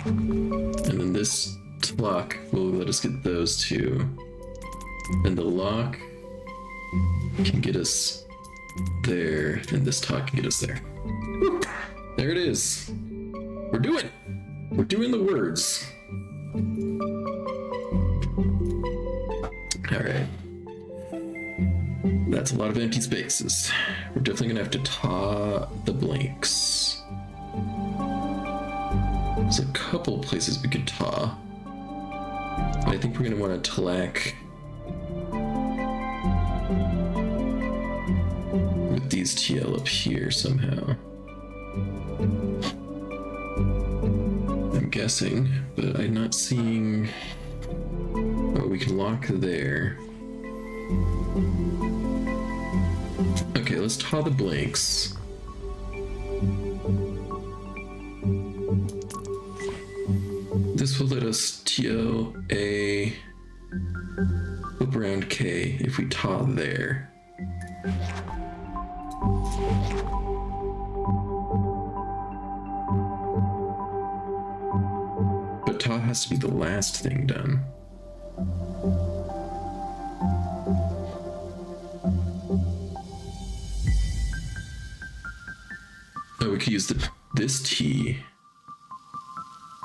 A: And then this lock will let us get those two. And the lock can get us there, and this ta can get us there. Woo! There it is. We're doing the words. Alright. That's a lot of empty spaces. We're definitely gonna have to ta the blanks. There's a couple places we could ta. But I think we're gonna want to tlack with these TL up here somehow. I'm guessing, but I'm not seeing... Oh, we can lock there. Okay, let's taw the blanks. This will let us TL A flip around K if we taw there. But taw has to be the last thing done. Oh, we could use this T.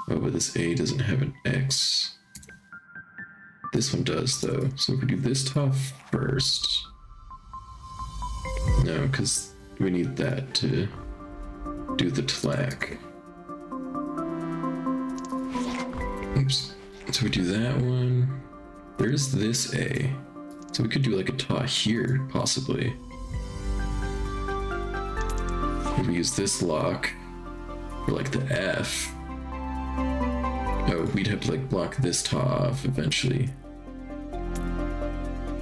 A: Oh, but this A doesn't have an X. This one does, though. So if we do this taw first. No, because we need that to do the tlack. Oops. So we do that one. There's this A. So we could do like a taw here, possibly. If we use this lock for like the F. Oh, we'd have to like block this taw off eventually.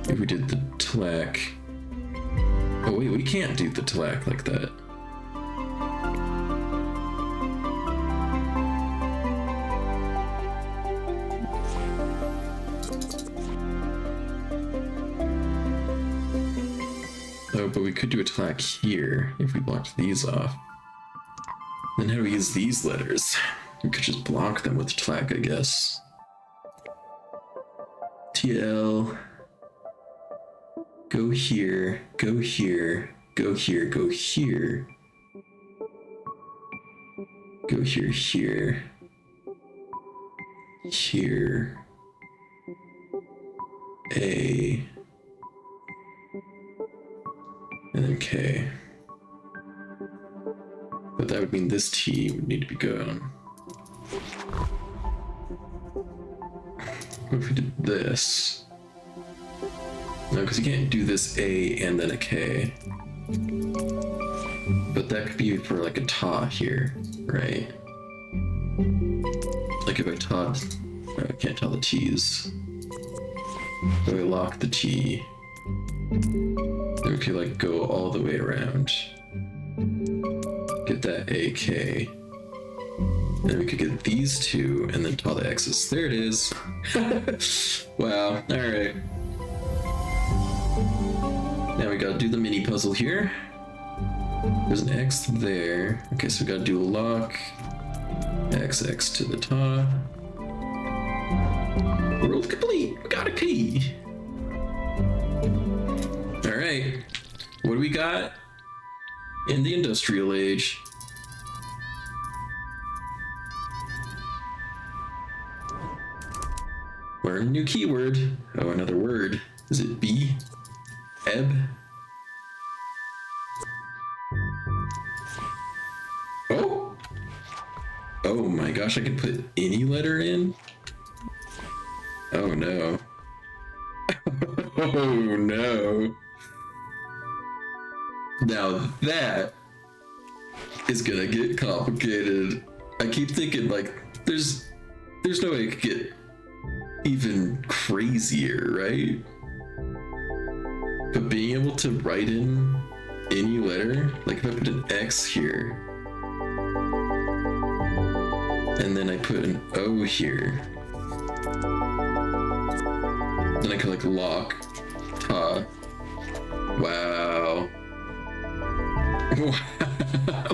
A: If we did the tlack. Oh wait, we can't do the tlack like that. Oh, but we could do a tlack here if we blocked these off. Then how do we use these letters? We could just block them with tlack, I guess. TL. Go here, go here, go here, go here. Go here, here. Here. A. And then K. But that would mean this T would need to be gone. What if we did this? No, because you can't do this A and then a K. But that could be for like a taw here, right? Like if I taw, I can't tell the T's. So we lock the T. Then we could like go all the way around. Get that AK. Then we could get these two and then taw the X's. There it is. Wow, alright. Now we gotta do the mini puzzle here. There's an X there. Okay, so we gotta do a lock. XX to the taw. World complete! We got a key! Alright. What do we got in the industrial age? Learn a new keyword. Oh, another word. Is it B? Ebb? Oh! Oh my gosh, I can put any letter in? Oh no. Oh no. Now that is gonna get complicated. I keep thinking like there's no way it could get even crazier, right? But being able to write in any letter, like if I put an X here, and then I put an O here, then I can like lock, taw. Wow.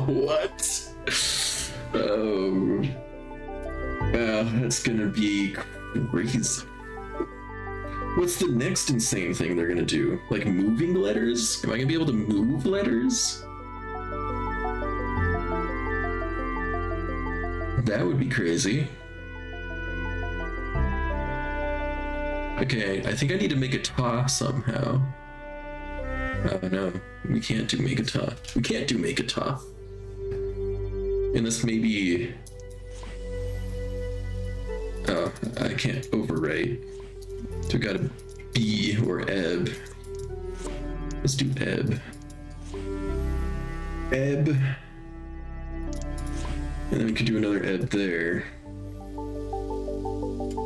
A: What? Oh. Wow, that's gonna be crazy. What's the next insane thing they're gonna do? Like moving letters? Am I gonna be able to move letters? That would be crazy. Okay, I think I need to make a taw somehow. Oh no, we can't do make a taw. We can't do make a taw. Unless maybe... Oh, I can't overwrite. So we got a B or ebb. Let's do ebb. Ebb. And then we could do another ebb there.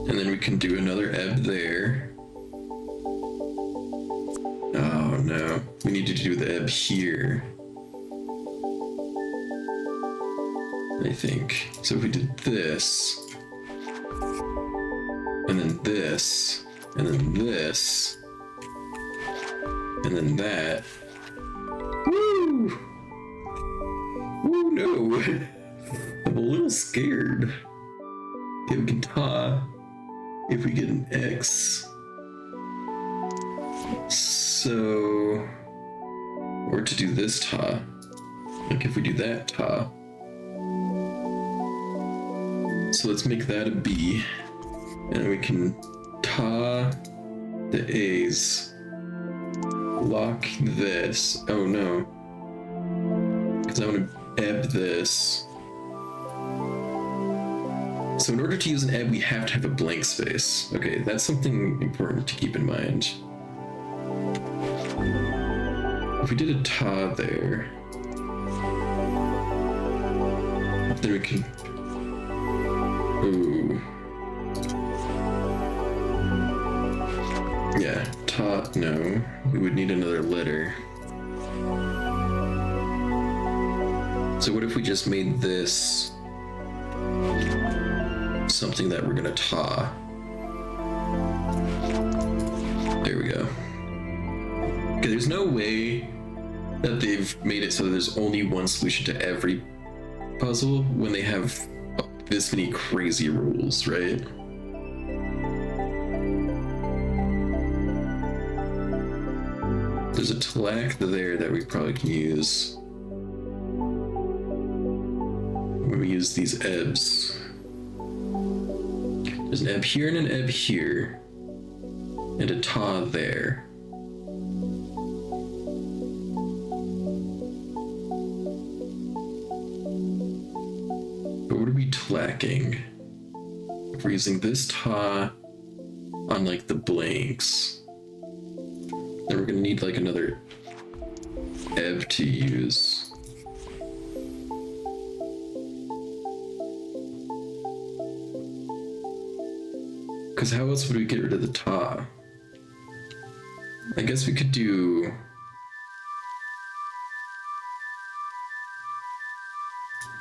A: And then we can do another ebb there. Oh no, we need to do the ebb here. I think. So if we did this, and then this, and then this, and then that. Woo! Woo, no! I'm a little scared. Okay, we can ta if we get an X. So, or to do this ta. Like if we do that ta. So let's make that a B. And we can ta the A's. Lock this. Oh no. Because I want to ebb this. So in order to use an ebb, we have to have a blank space. Okay, that's something important to keep in mind. If we did a ta there, then we can... Ooh. Yeah, ta, no. We would need another letter. So what if we just made this something that we're gonna ta? There we go. Okay, there's no way that they've made it so there's only one solution to every puzzle when they have this many crazy rules, right? There's a tlack there that we probably can use when we use these ebbs. There's an ebb here and an ebb here, and a ta there. But what are we tlacking? If we're using this ta on like the blanks, then we're gonna need like another ebb to use. Because how else would we get rid of the ta? I guess we could do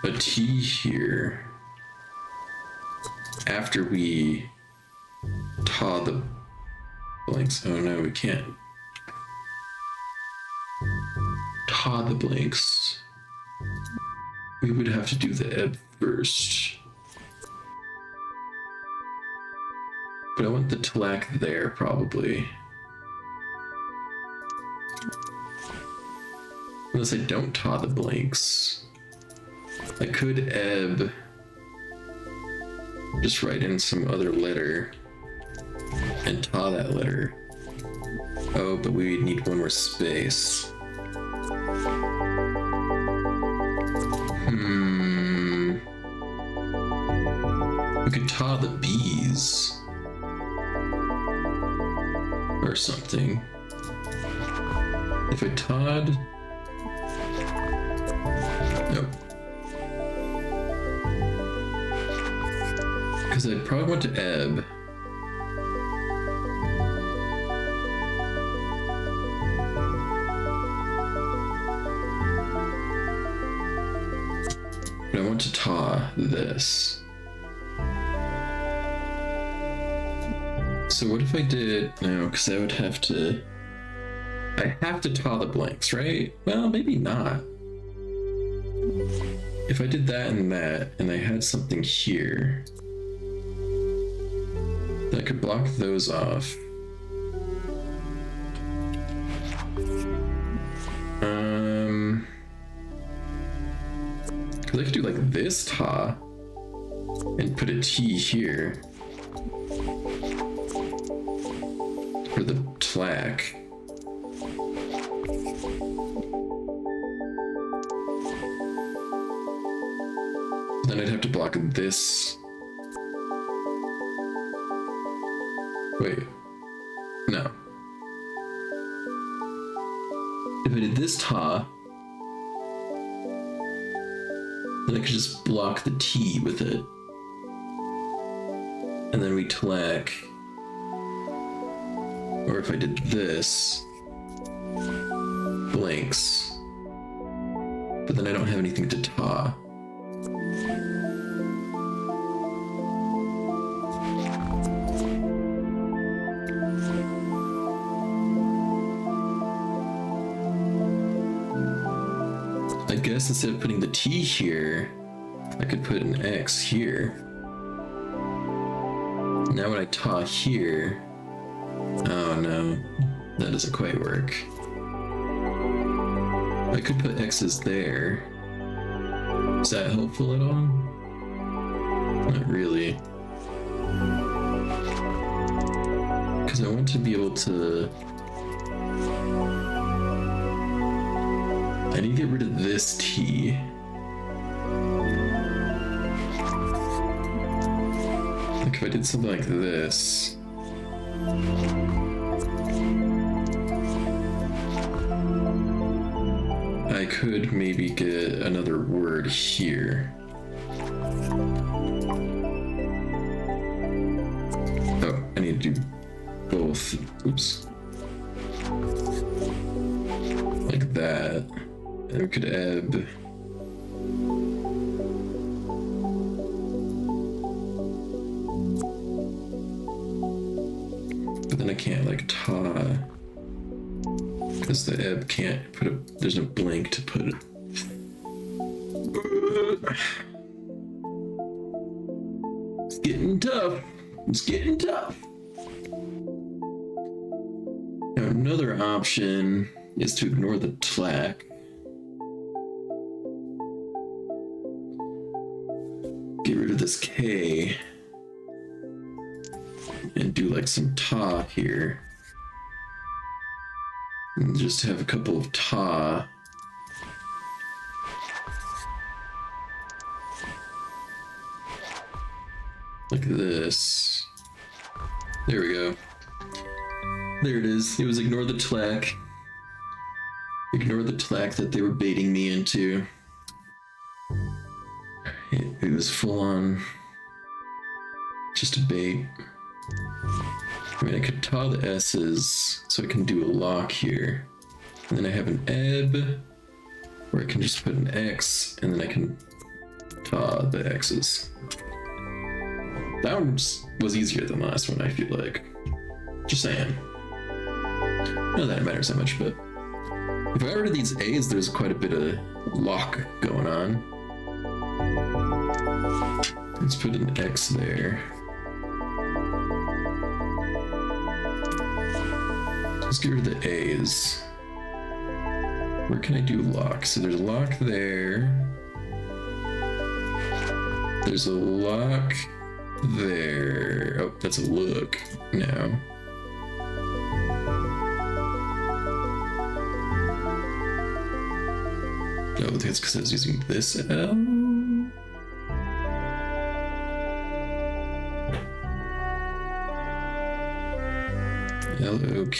A: a T here after we ta the blanks. Oh no, we can't ta the blanks. We would have to do the ebb first. But I want the tlack there, probably. Unless I don't ta the blanks. I could ebb. Just write in some other letter. And ta that letter. Oh, but we need one more space. We could ta the B's. Or something. If I tawed... Nope. Because I'd probably want to ebb. But I want to taw this. So what if I did... No, because I would have to... I have to taw the blanks, right? Well, maybe not. If I did that and I had something here, then I could block those off. Because I could do like this ta and put a T here for the tlack. Then I'd have to block this. Wait. No. If I did this ta, then I could just block the T with it. And then we tlack. Or if I did this, blanks. But then I don't have anything to taw. I guess instead of putting the T here, I could put an X here. Now when I taw here, oh no, that doesn't quite work. I could put X's there. Is that helpful at all? Not really. Because I want to be able to... I need to get rid of this T. Like if I did something like this. I could maybe get another word here. Oh, I need to do both. Oops. Like that. And we could ebb. But then I can't like taw. Because the ebb can't put a, there's no blank to put it. It's getting tough. It's getting tough. Now another option is to ignore the tlack. Get rid of this K. And do like some taw here. And just have a couple of taw. Like this. There we go. There it is. It was ignore the tlack. Ignore the tlack that they were baiting me into. It was full on just a bait. I mean, I could taw the S's, so I can do a LOK here. And then I have an ebb, where I can just put an X, and then I can taw the X's. That one was easier than the last one, I feel like. Just saying. Not that it matters that much, but... If I got rid of these A's, there's quite a bit of LOK going on. Let's put an X there. Let's get rid of the A's. Where can I do LOK? So there's a LOK there. There's a LOK there. Oh, that's a look now. Oh, that's because I was using this L. LOK.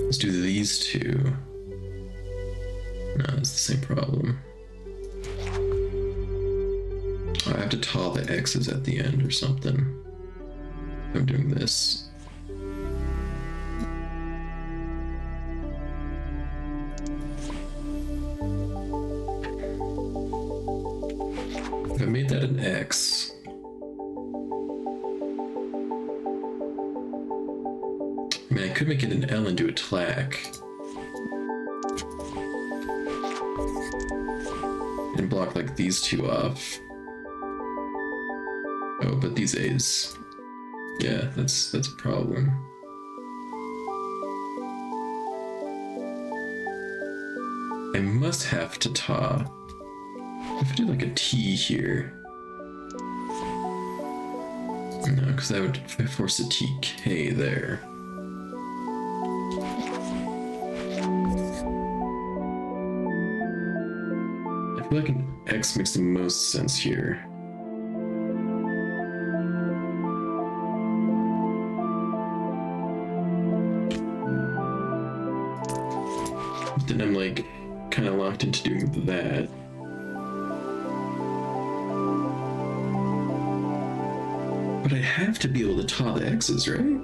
A: Let's do these two. No, it's the same problem. Oh, I have to taw the X's at the end or something. I'm doing this. If I made that an X, I mean, I could make it an L and do a tlack. And block like these two off. Oh, but these A's. Yeah, that's a problem. I must have to taw. If I do like a T here. No, because that would force a TK there. I feel like an X makes the most sense here. But then I'm like kind of locked into doing that. But I have to be able to taw the X's, right?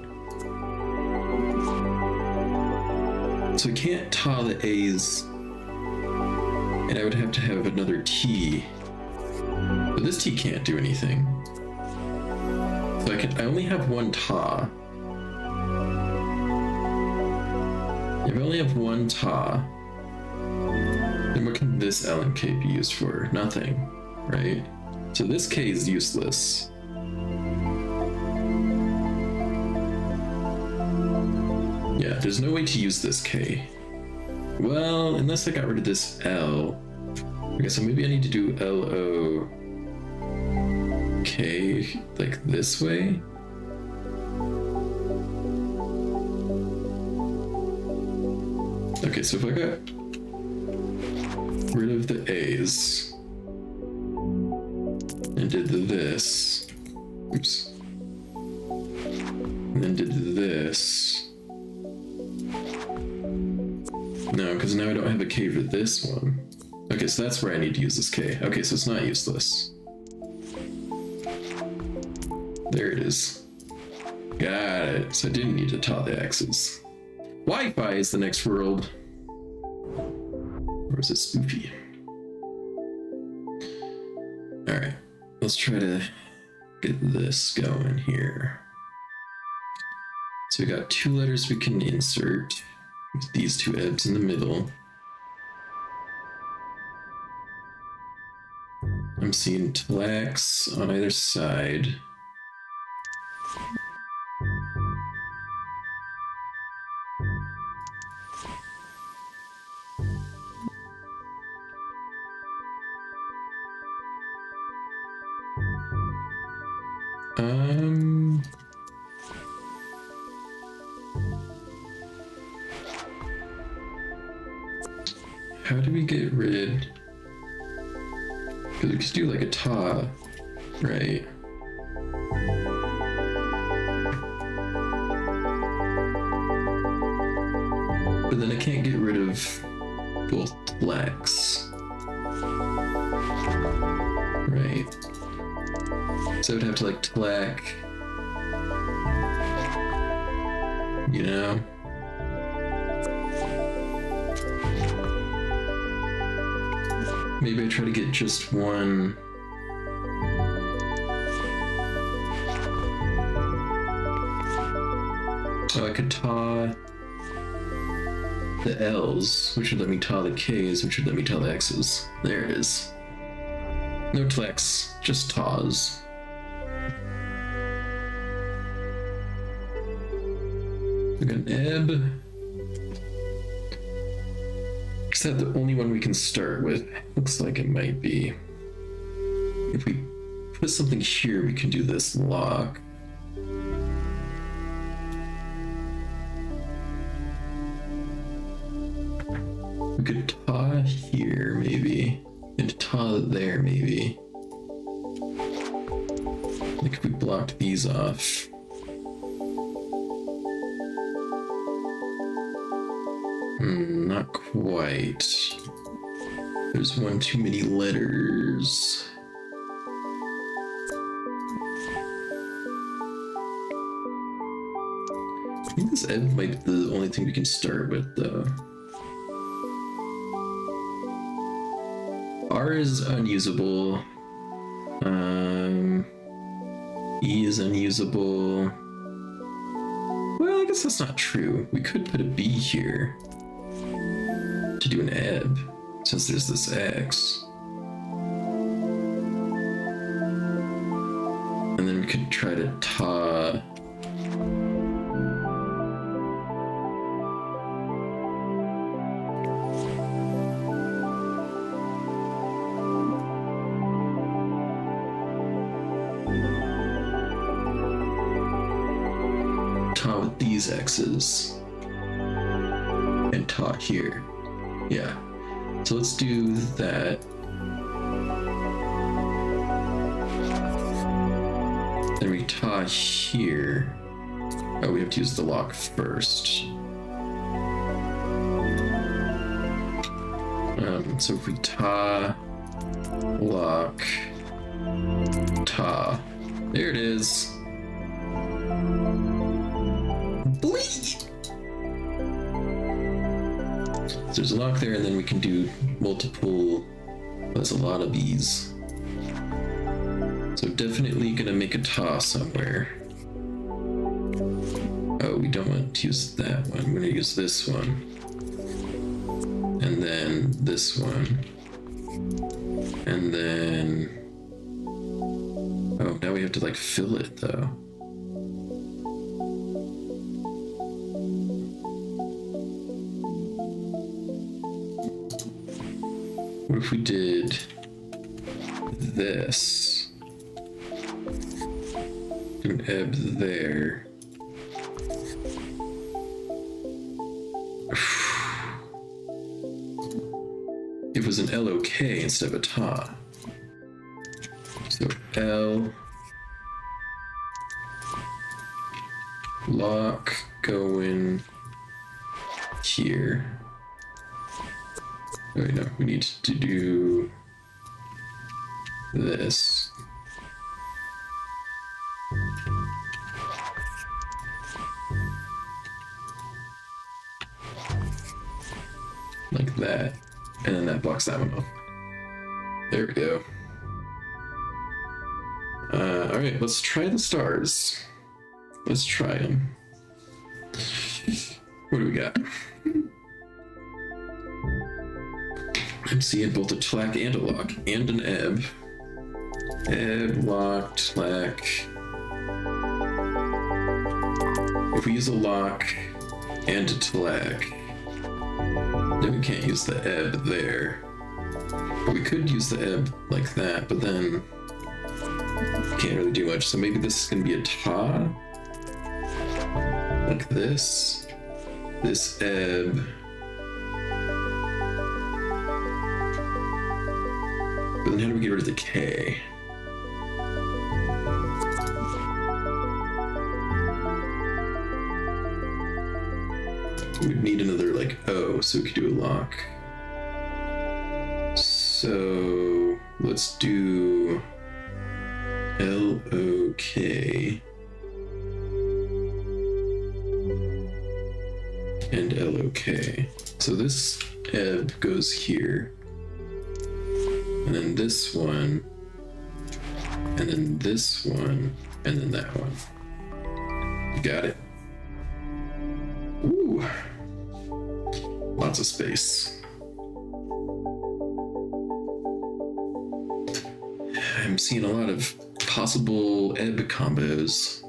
A: So I can't tar the A's, and I would have to have another T. But this T can't do anything. So I only have one tar. If I only have one tar, then what can this L and K be used for? Nothing, right? So this K is useless. Yeah, there's no way to use this K. Well, unless I got rid of this L. Okay, so maybe I need to do LOK like this way. Okay, so if I got rid of the A's and did this, oops, and then did this. No, because now I don't have a K for this one. Okay, so that's where I need to use this K. Okay, so it's not useless. There it is. Got it. So I didn't need to tar the X's. Wi-Fi is the next world. Or is it spoofy? Alright, let's try to get this going here. So we got two letters we can insert with these two ebbs in the middle. I'm seeing tlax on either side. How do we get rid? Because we could do like a ta, right? But then I can't get rid of both blacks, right? So I would have to like tlack, you know? Maybe I try to get just one. Oh, I could tar the L's, which would let me tar the K's, which would let me tar the X's. There it is. No tlex, just tars. We got an ebb. Is that the only one we can start with? Looks like it might be. If we put something here, we can do this lock. We could tar here, maybe. And tar there, maybe. Like if we blocked these off. Not quite. There's one too many letters. I think this ebb might be the only thing we can start with, though. R is unusable. E is unusable. Well, I guess that's not true. We could put a B here to do an ebb, since there's this X. And then we could try to tar. Tar with these X's. And tar here. Yeah, so let's do that. Then we tar here. Oh, we have to use the lock first. So if we tar, lock, tar, there it is. Bleed! there's a lock there, and then we can do multiple. That's a lot of these. So definitely gonna make a toss somewhere. Oh, we don't want to use that one. I'm gonna use this one. And then this one. And then... Oh, now we have to like fill it though. What if we did this? Do an ebb there. It was an LOK instead of a ta. So L lock going here. Oh wait, no, we need to do this. Like that. And then that blocks that one off. There we go. Alright, let's try the stars. Let's try them. What do we got? I'm seeing both a tlack and a lock, and an ebb. Ebb, lock, tlack. If we use a lock and a tlack, then we can't use the ebb there. But we could use the ebb like that, but then can't really do much. So maybe this is gonna be a ta, like this. This ebb. But then how do we get rid of the K? We'd need another like O, so we could do a lock. So let's do LOK. And LOK. So this ebb goes here. And then this one. And then this one. And then that one. You got it. Ooh. Lots of space. I'm seeing a lot of possible ebb combos.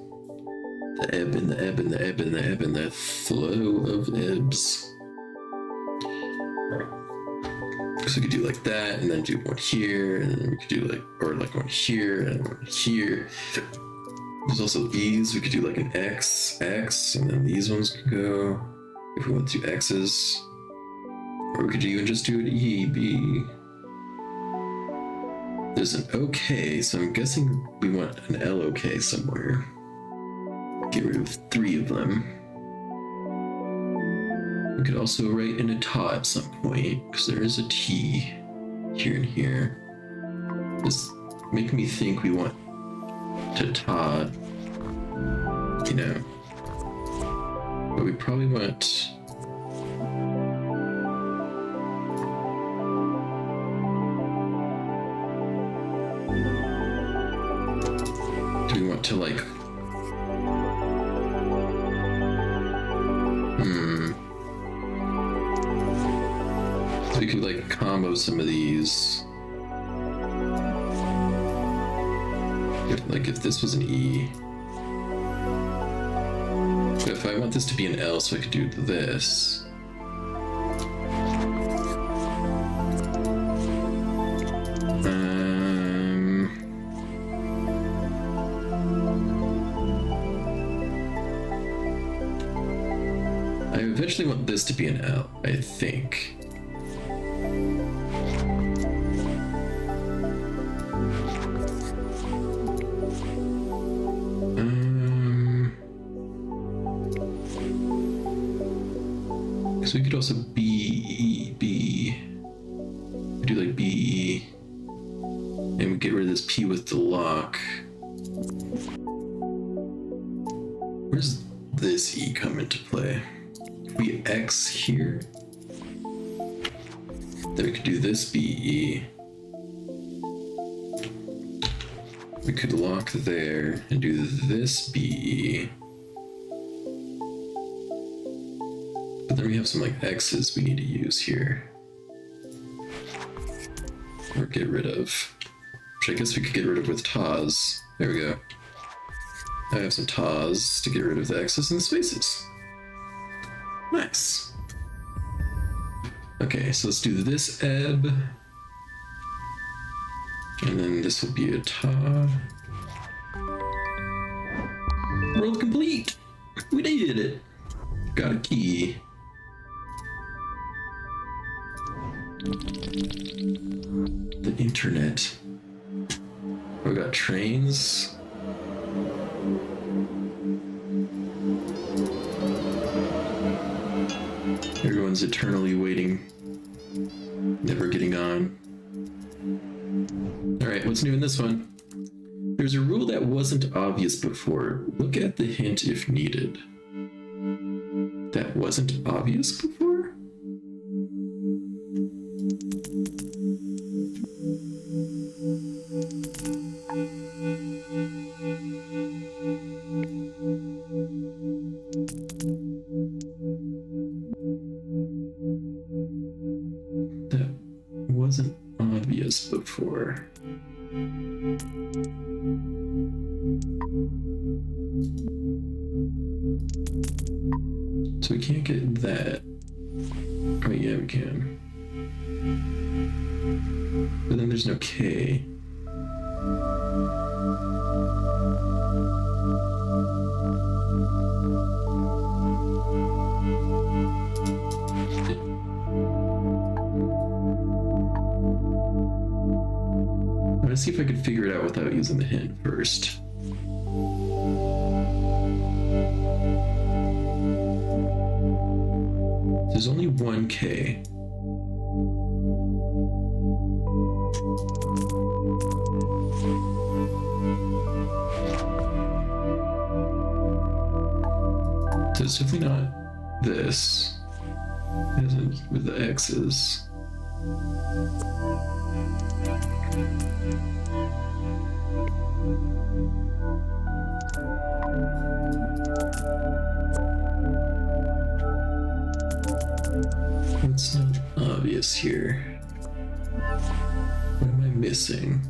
A: The ebb and the ebb and the ebb and the ebb and the flow of ebbs. So we could do like that, and then do one here, and then we could do like, or like one here, and one here. There's also these, we could do like an X, X, and then these ones could go, if we want to do X's. Or we could even just do an E, B. There's an OK, so I'm guessing we want an LOK somewhere. Get rid of 3 of them. We could also write in a ta at some point, because there is a T here and here. Just make me think we want to ta, you know. But we probably want... Do we want to like... So we could like combo some of these. If this was an E. But if I want this to be an L, so I could do this. I eventually want this to be an L, I think. So we could also B, E, B. Do like B, E. And we get rid of this P with the lock. Where's this E come into play? If we X here. Then we could do this BE. We could lock there and do this BE. But then we have some like X's we need to use here. Or get rid of. Which I guess we could get rid of with Taz. There we go. I have some Taz to get rid of the X's and the spaces. Nice. Okay, so let's do this ebb. And then this will be a Ta. World complete! We did it! Got a key. The internet. We got trains. Everyone's eternally waiting, never getting on. Alright, what's new in this one? There's a rule that wasn't obvious before. Look at the hint if needed. That wasn't obvious before? That wasn't obvious before. So we can't get that. Oh yeah, we can. But then there's no K. I'm gonna see if I can figure it out without using the hint first. There's only one K. So it's definitely not this. It isn't with the X's. What's not obvious here? What am I missing?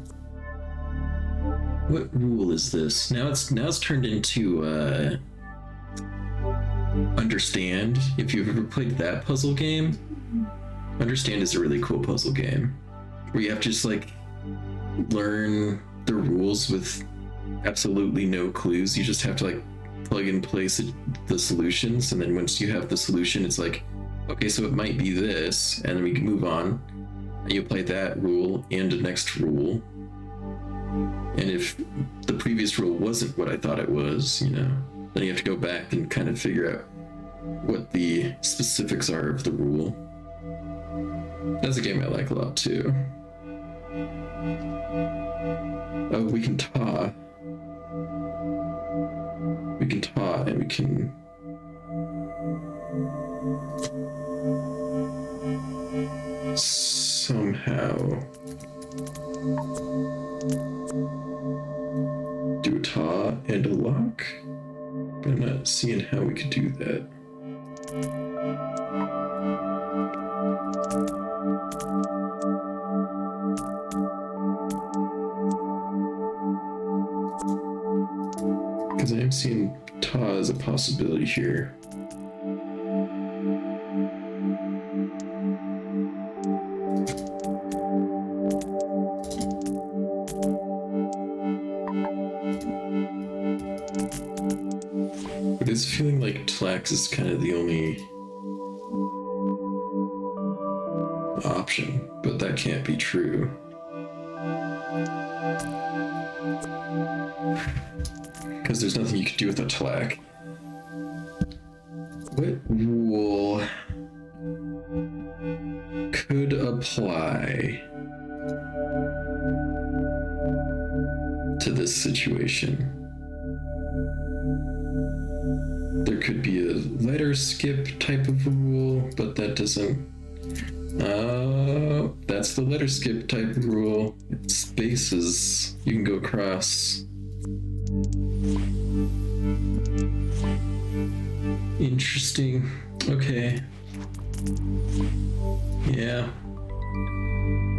A: What rule is this? Now it's turned into Understand. If you've ever played that puzzle game, Understand is a really cool puzzle game where you have to just like learn the rules with absolutely no clues. You just have to like plug and place the solutions, and then once you have the solution, it's like, okay, so it might be this, and then we can move on. And you apply that rule and the next rule. And if the previous rule wasn't what I thought it was, you know, then you have to go back and kind of figure out what the specifics are of the rule. That's a game I like a lot too. Oh, we can ta. We can ta, and we can somehow do a ta and a lock, but I'm not seeing how we could do that. Because I am seeing ta as a possibility here. But it's feeling like Tlax is kind of the only option, but that can't be true. Because there's nothing you could do with a Tlac. What rule could apply to this situation? There could be a letter skip type of rule, but that doesn't... Oh, that's the letter skip type rule. It's spaces. You can go across. Interesting. Okay. Yeah.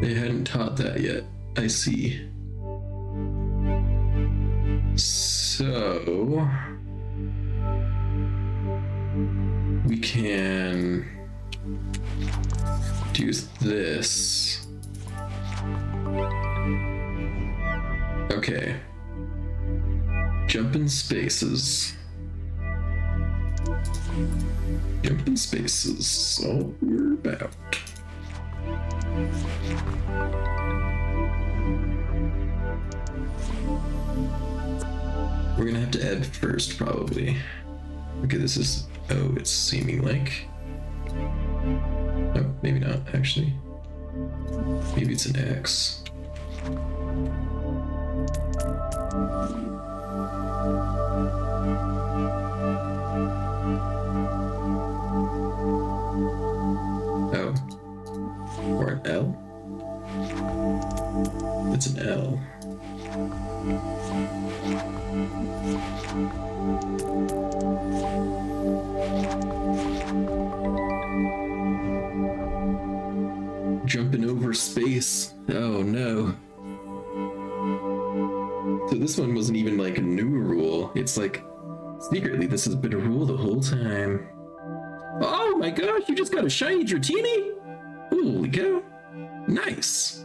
A: They hadn't taught that yet. I see. So we can do this. Okay. Jump in spaces. Jump in spaces. All we're about. We're gonna have to ebb first, probably. Okay, this is. Oh, it's seeming like. Oh, maybe not, actually. Maybe it's an X. Oh. Or an L? It's an L. Jumping over space. Oh no. So this one wasn't even like a new rule. It's like, secretly this has been a rule the whole time. Oh my gosh, you just got a shiny Dratini? Holy cow. Nice.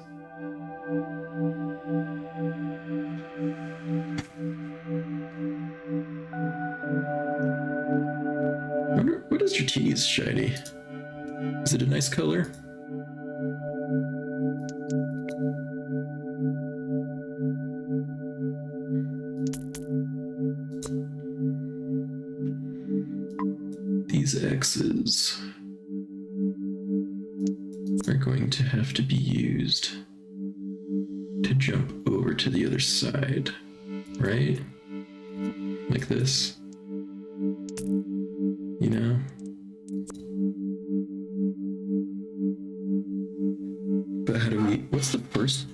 A: I wonder, what is Dratini's shiny? Is it a nice color? These X's are going to have to be used to jump over to the other side, right? Like this, you know? But how do we, what's the first,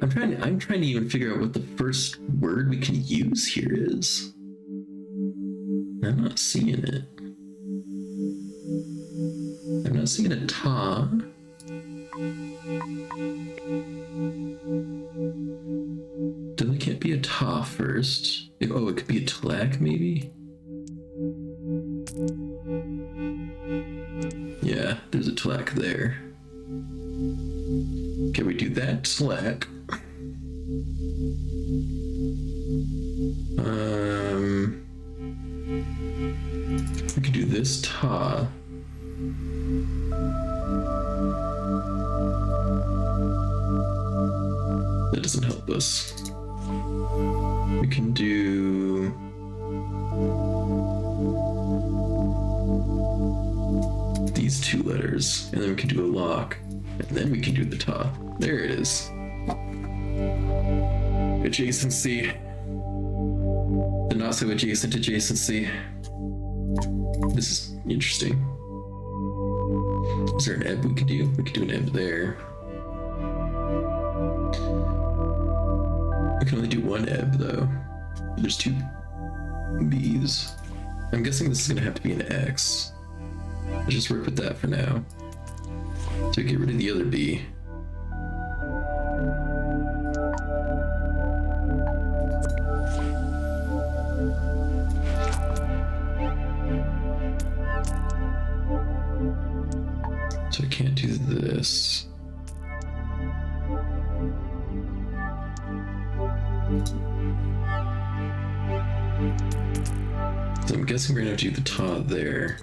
A: I'm trying to even figure out what the first word we can use here is. I'm not seeing it. I'm not seeing a ta. Then it can't be a ta first. Oh, it could be a tlak, maybe? Yeah, there's a tlak there. Can we do that tlak? We could do this ta. That doesn't help us. We can do these two letters, and then we can do a LOK, and then we can do the ta. There it is. Adjacency. The not so adjacent adjacency. This is interesting. Is there an ebb we could do? We could do an ebb there. We can only do one ebb though. There's two B's. I'm guessing this is gonna have to be an X. Let's just work with that for now. So get rid of the other B. So I can't do this. So I'm guessing we're gonna have to do the ta there.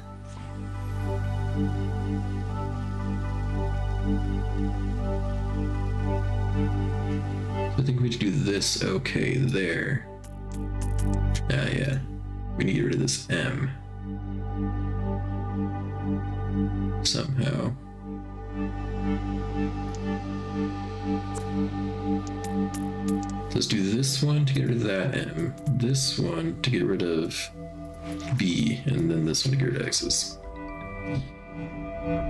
A: So I think we should do this okay there. Ah, yeah. We need to get rid of this M. Somehow. So let's do this one to get rid of that M, this one to get rid of B, and then this one to get rid of X's.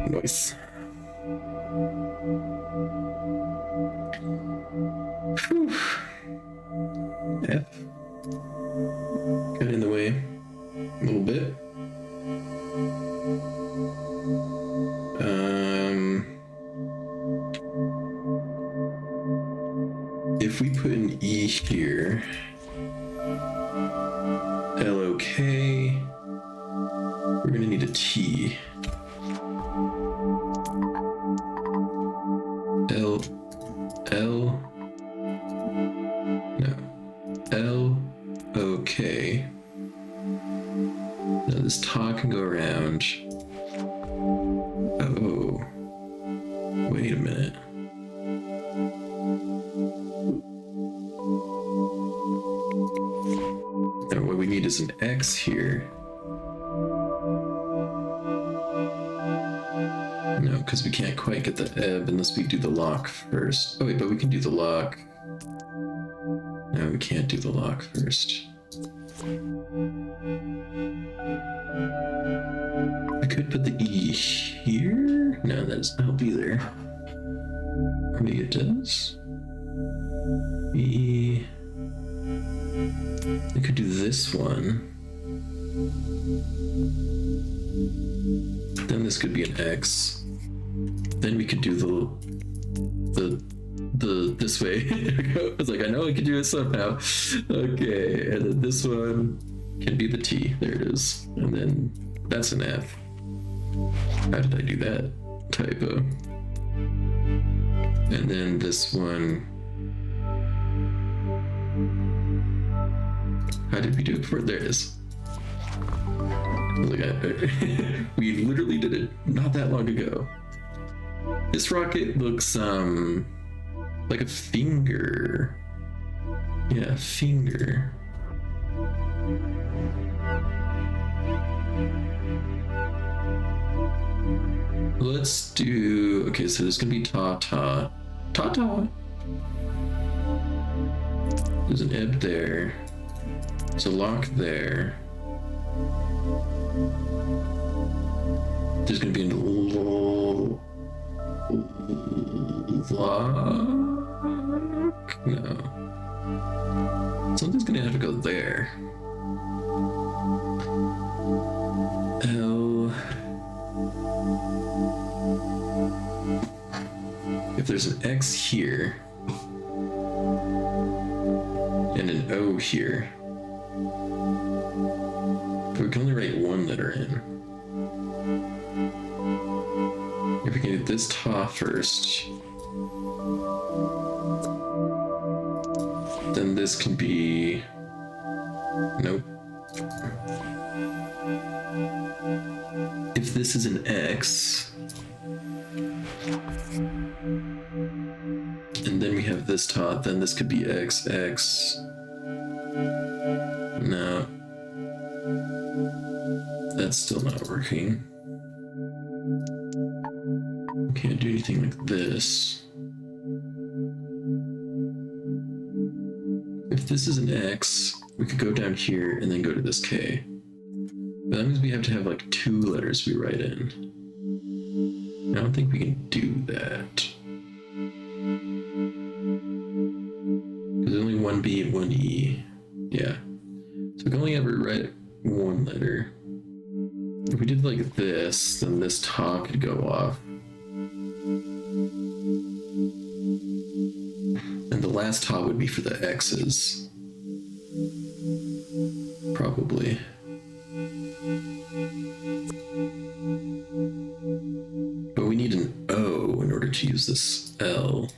A: Nice. F. Got in the way a little bit. If we put an E here, LOK, we're gonna need a T. LOK. Now this ta can go around. Oh, wait a minute. Now what we need is an X here. No, because we can't quite get the ebb unless we do the lock first. Oh wait, but we can do the lock. No, we can't do the lock first. I could put the E here? No, that does not help either. Or maybe it does. E. I could do this one. Then this could be an X. Then we could do the this way. I was like, I know I can do it somehow. Okay, and then this one can be the T. There it is. And then that's an F. How did I do that? Typo. And then this one. How did we do it before? There it is. We literally did it not that long ago. This rocket looks like a finger. Yeah, finger. Let's do, okay, so there's gonna be ta-ta. Ta-ta! There's an ebb there. There's a lock there. There's gonna be a lock? No. Something's gonna have to go there. L. If there's an X here and an O here, we can only write one letter in. If we can do this ta first, then this can be, nope. If this is an X, and then we have this ta, then this could be X, X. No. That's still not working. Can't do anything like this. If this is an X, we could go down here and then go to this K. But that means we have to have like two letters we write in. I don't think we can do that. There's only one B and one E. Yeah. So we can only ever write one letter. If we did like this, then this ta could go off. And the last ta would be for the X's. Probably. But we need an O in order to use this L.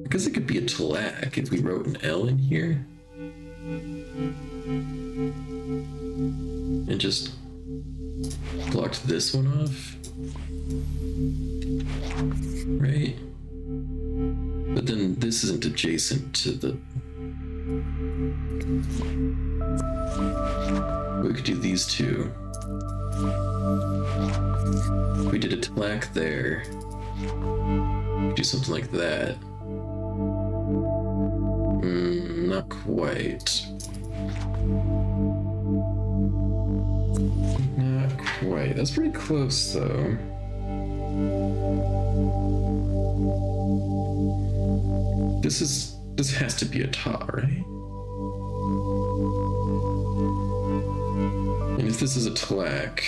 A: I guess it could be a tlac if we wrote an L in here. And just blocked this one off. Right? But then this isn't adjacent to the... We could do these two. We did a tlac there. We could do something like that. Not quite. Not quite. That's pretty close, though. This is This has to be a ta, right? And if this is a tlak,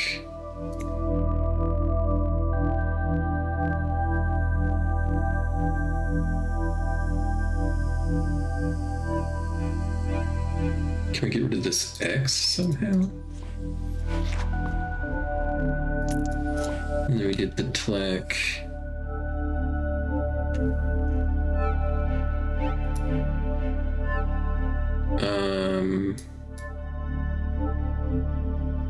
A: can we get rid of this X somehow? And then we get the tlak.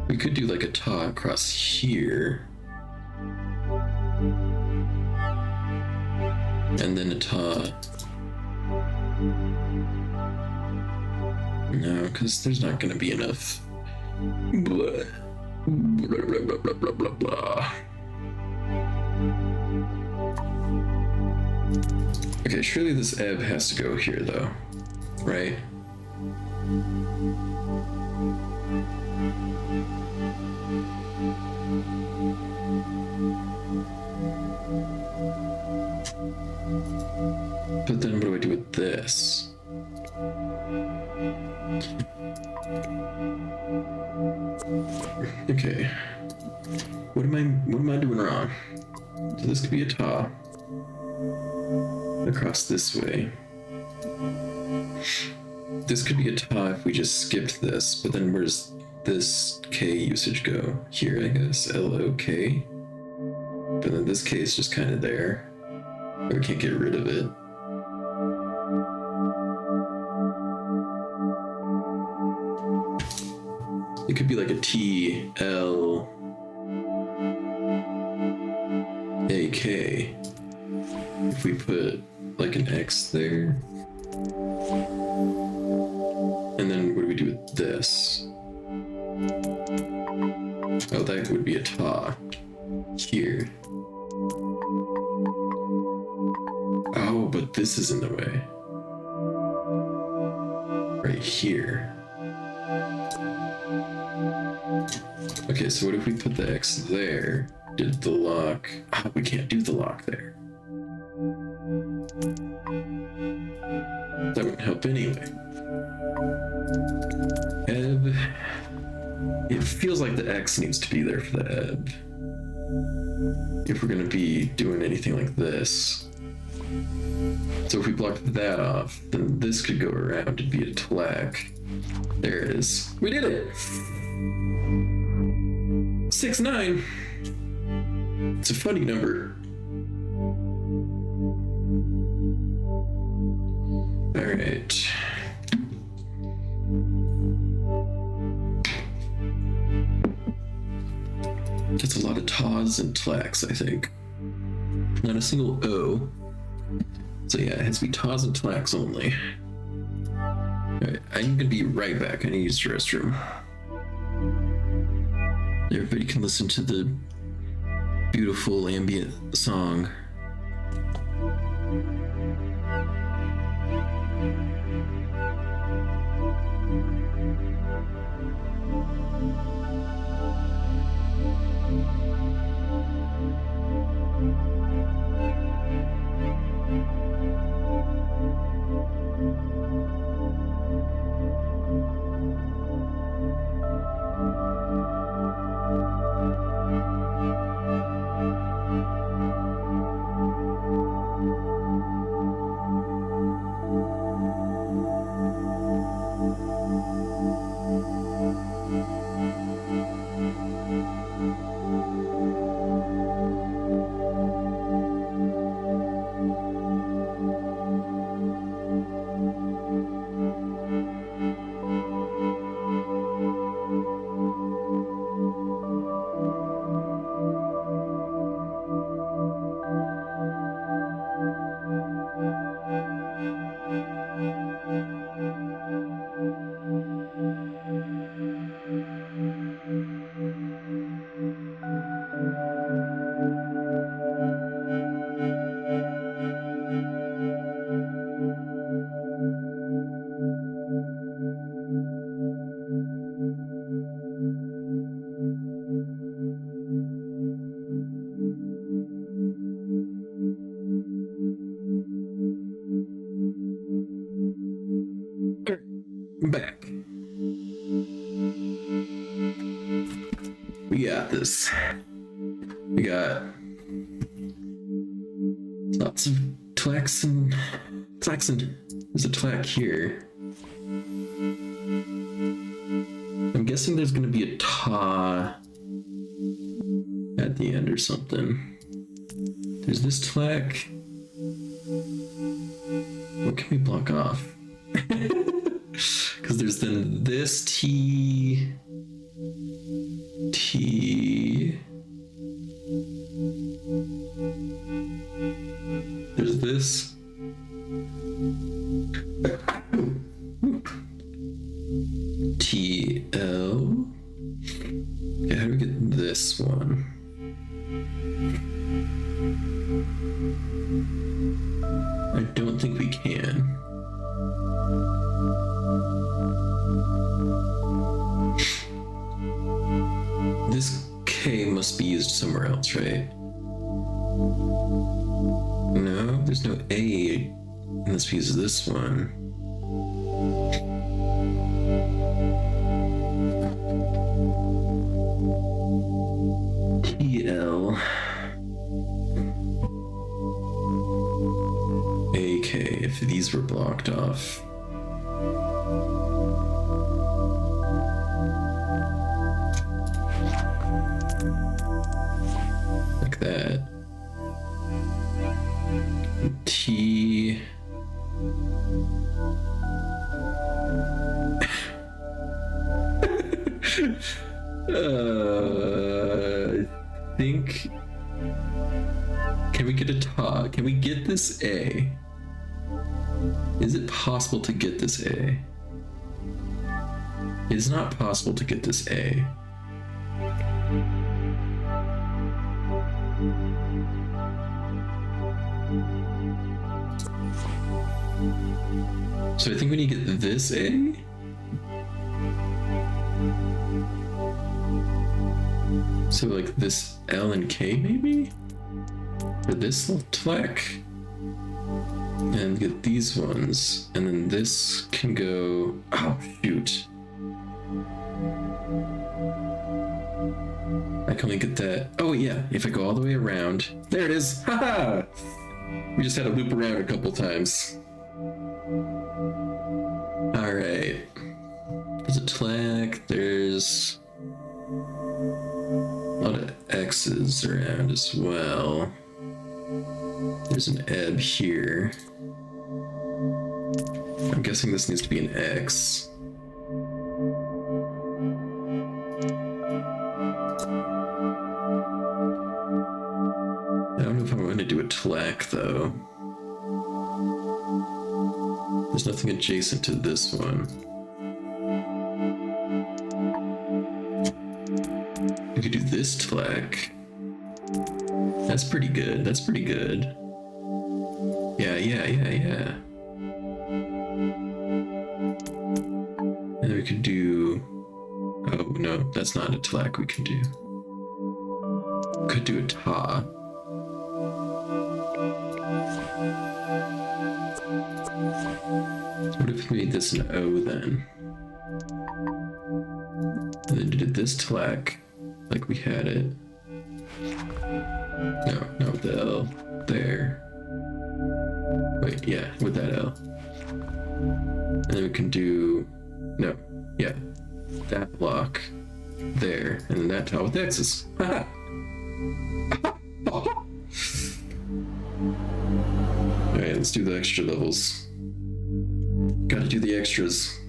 A: We could do like a ta across here. And then a ta. No, because there's not going to be enough. Blah. Blah, blah, blah, blah, blah, blah, blah. Okay, surely this ebb has to go here though, right? But then what do I do with this? Okay. What am I doing wrong? So this could be a ta across this way. This could be a ta if we just skipped this, but then where's this K usage go? Here, I guess. LOK. But then this K is just kind of there. We can't get rid of it. It could be like a T, L, A, K. If we put like an X there. And then what do we do with this? Oh, that would be a ta here. Oh, but this is in the way. Right here. Okay, so what if we put the X there? Did the lock... Oh, we can't do the lock there. That wouldn't help anyway. Ebb. It feels like the X needs to be there for the ebb. If we're going to be doing anything like this. So if we block that off, then this could go around and be a tlak. There it is. We did it! 6-9. It's a funny number. All right. That's a lot of tas and tlaks, I think. Not a single O. So yeah, it has to be tas and tlaks only. Alright, I'm gonna be right back. I need to use the restroom. Everybody can listen to the beautiful ambient song. I'm back. We got this. We got lots of Tlax and there's a Tlack here. I'm guessing there's gonna be a Ta at the end or something. There's this Tlack. What can we block off? Because there's then this T. There's this. TL. Okay, how do we get this one? I don't think we can. This K must be used somewhere else, right? No, there's no A unless we use this one. TL. AK, if these were blocked off. Like that. T. I think. Can we get a Ta? Can we get this A? Is it possible to get this A? It is not possible to get this A. So I think we need to get this A. So like this L and K maybe? Or this little Tlack? And get these ones. And then this can go... Oh, shoot. I can only get that... Oh, yeah. If I go all the way around... There it is! Haha! We just had to loop around a couple times. Alright. There's a Tlack. There's... a lot of X's around as well. There's an ebb here. I'm guessing this needs to be an X. I don't know if I'm going to do a Tlack though. There's nothing adjacent to this one. We could do this Tlack. That's pretty good. That's pretty good. Yeah. And we could do... Oh, no, that's not a Tlack we can do. Could do a Ta. What if we made this an O then? And then did this Tlack like we had it. No, not with the L. There. Wait, yeah, with that L. And then we can do... No, yeah. That block. There. And then that tile with the X's. Haha! Alright, let's do the extra levels. Gotta do the extras.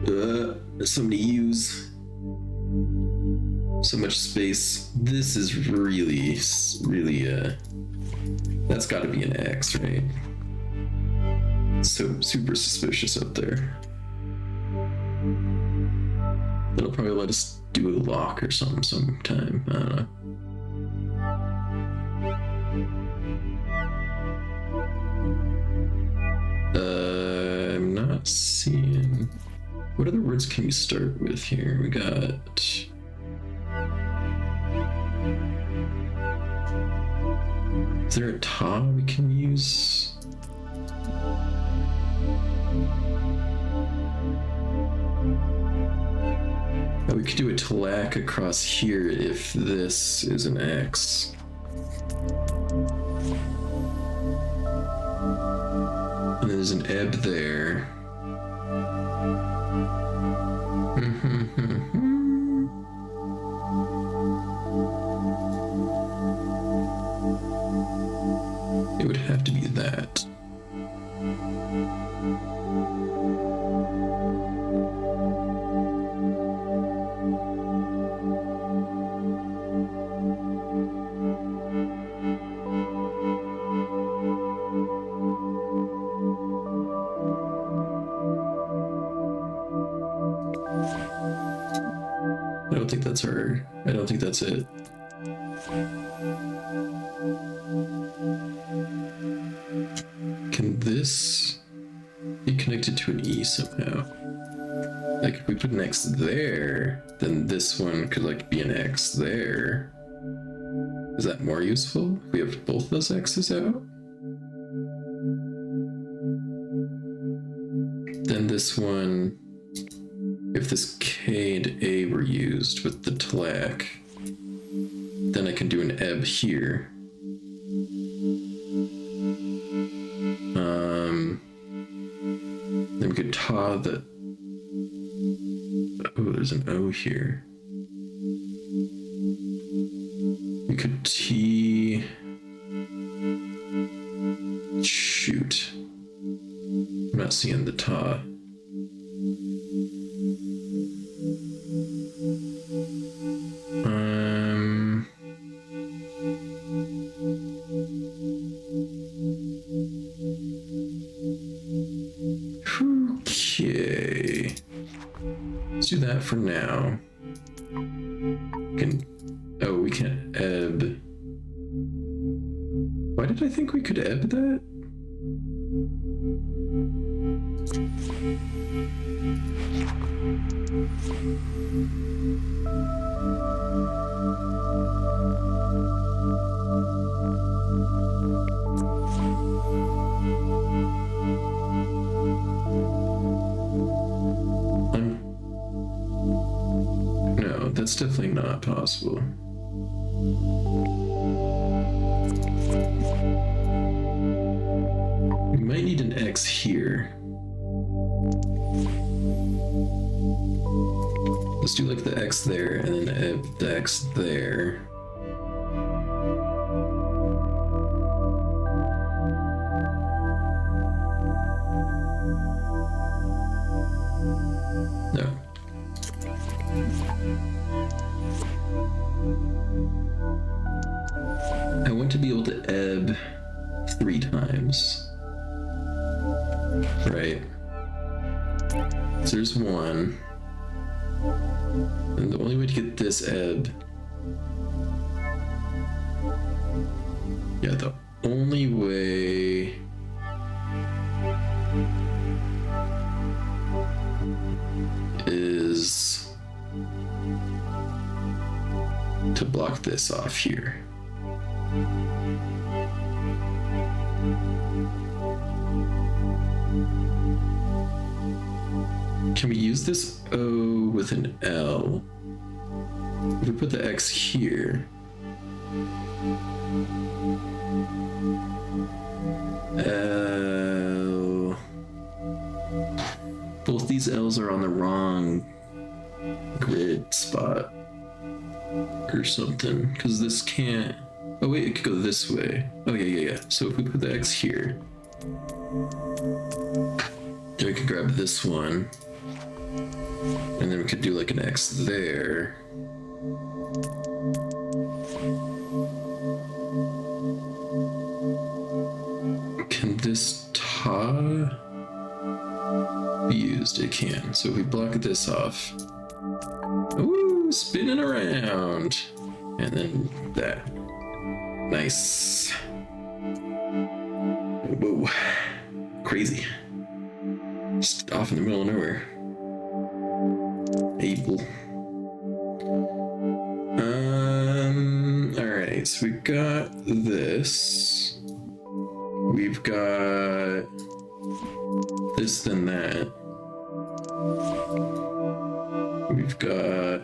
A: There's so many U's. So much space. This is really, that's gotta be an X, right? So super suspicious up there. That'll probably let us do a LOK or something sometime. I don't know. I'm not seeing... What other words can we start with here? We got... Is there a Ta we can use? Oh, we could do a TLAC across here if this is an X. And there's an ebb there. It would have to be that. I don't think that's her. I don't think that's it. Can this be connected to an E somehow? Like if we put an X there, then this one could like be an X there. Is that more useful if we have both those X's out? Then this one, if this K and A were used with the TLAC, then I can do an ebb here. Then we could taw the... Oh, there's an O here. We could T... Shoot. I'm not seeing the taw. Okay. Let's do that for now. Oh, we can't ebb. Why did I think we could ebb that? No, that's definitely not possible. We might need an X here. Let's do like the X there and then the X there. No. I want to be able to ebb 3 times. Right. So there's 1. And the only way to get this ebb... Yeah, the only way... is to block this off here. Can we use this O with an L? If we put the X here, L. Both these L's are on the wrong grid spot or something, because this can't. Oh wait, it could go this way. Oh yeah. So if we put the X here, then we could grab this one, and then we could do like an X there. Can this ta be used? It can. So if we block this off, ooh, spinning around, and then that. Nice. Whoa, crazy. Just off in the middle of nowhere. Able. Alright, so we've got this. We've got this, then that. we've got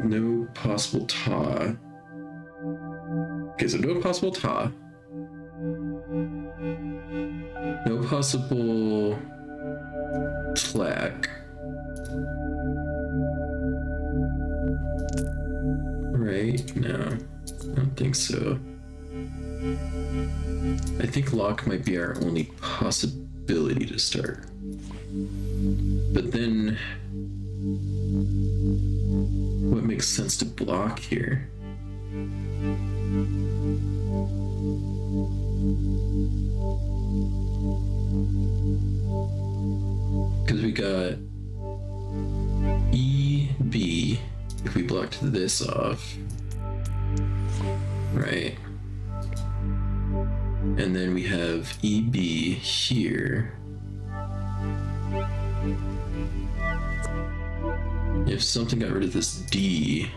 A: no possible ta. Okay, so no possible ta. No possible tlak. Right? No, I don't think so. I think LOK might be our only possibility to start. But then, what makes sense to block here? Because we got EB if we blocked this off, right? And then we have EB here. If something got rid of this D,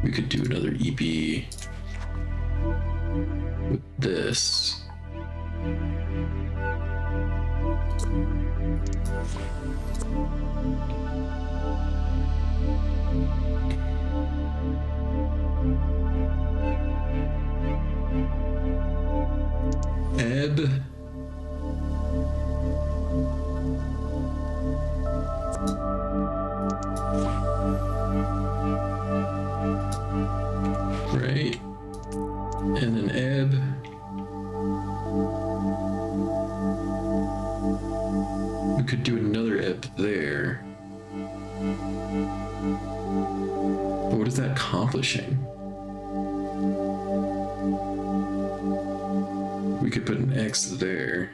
A: we could do another EB with this. Ebb. Right. And then ebb. We could do another ebb there. But what is that accomplishing? We could put an X there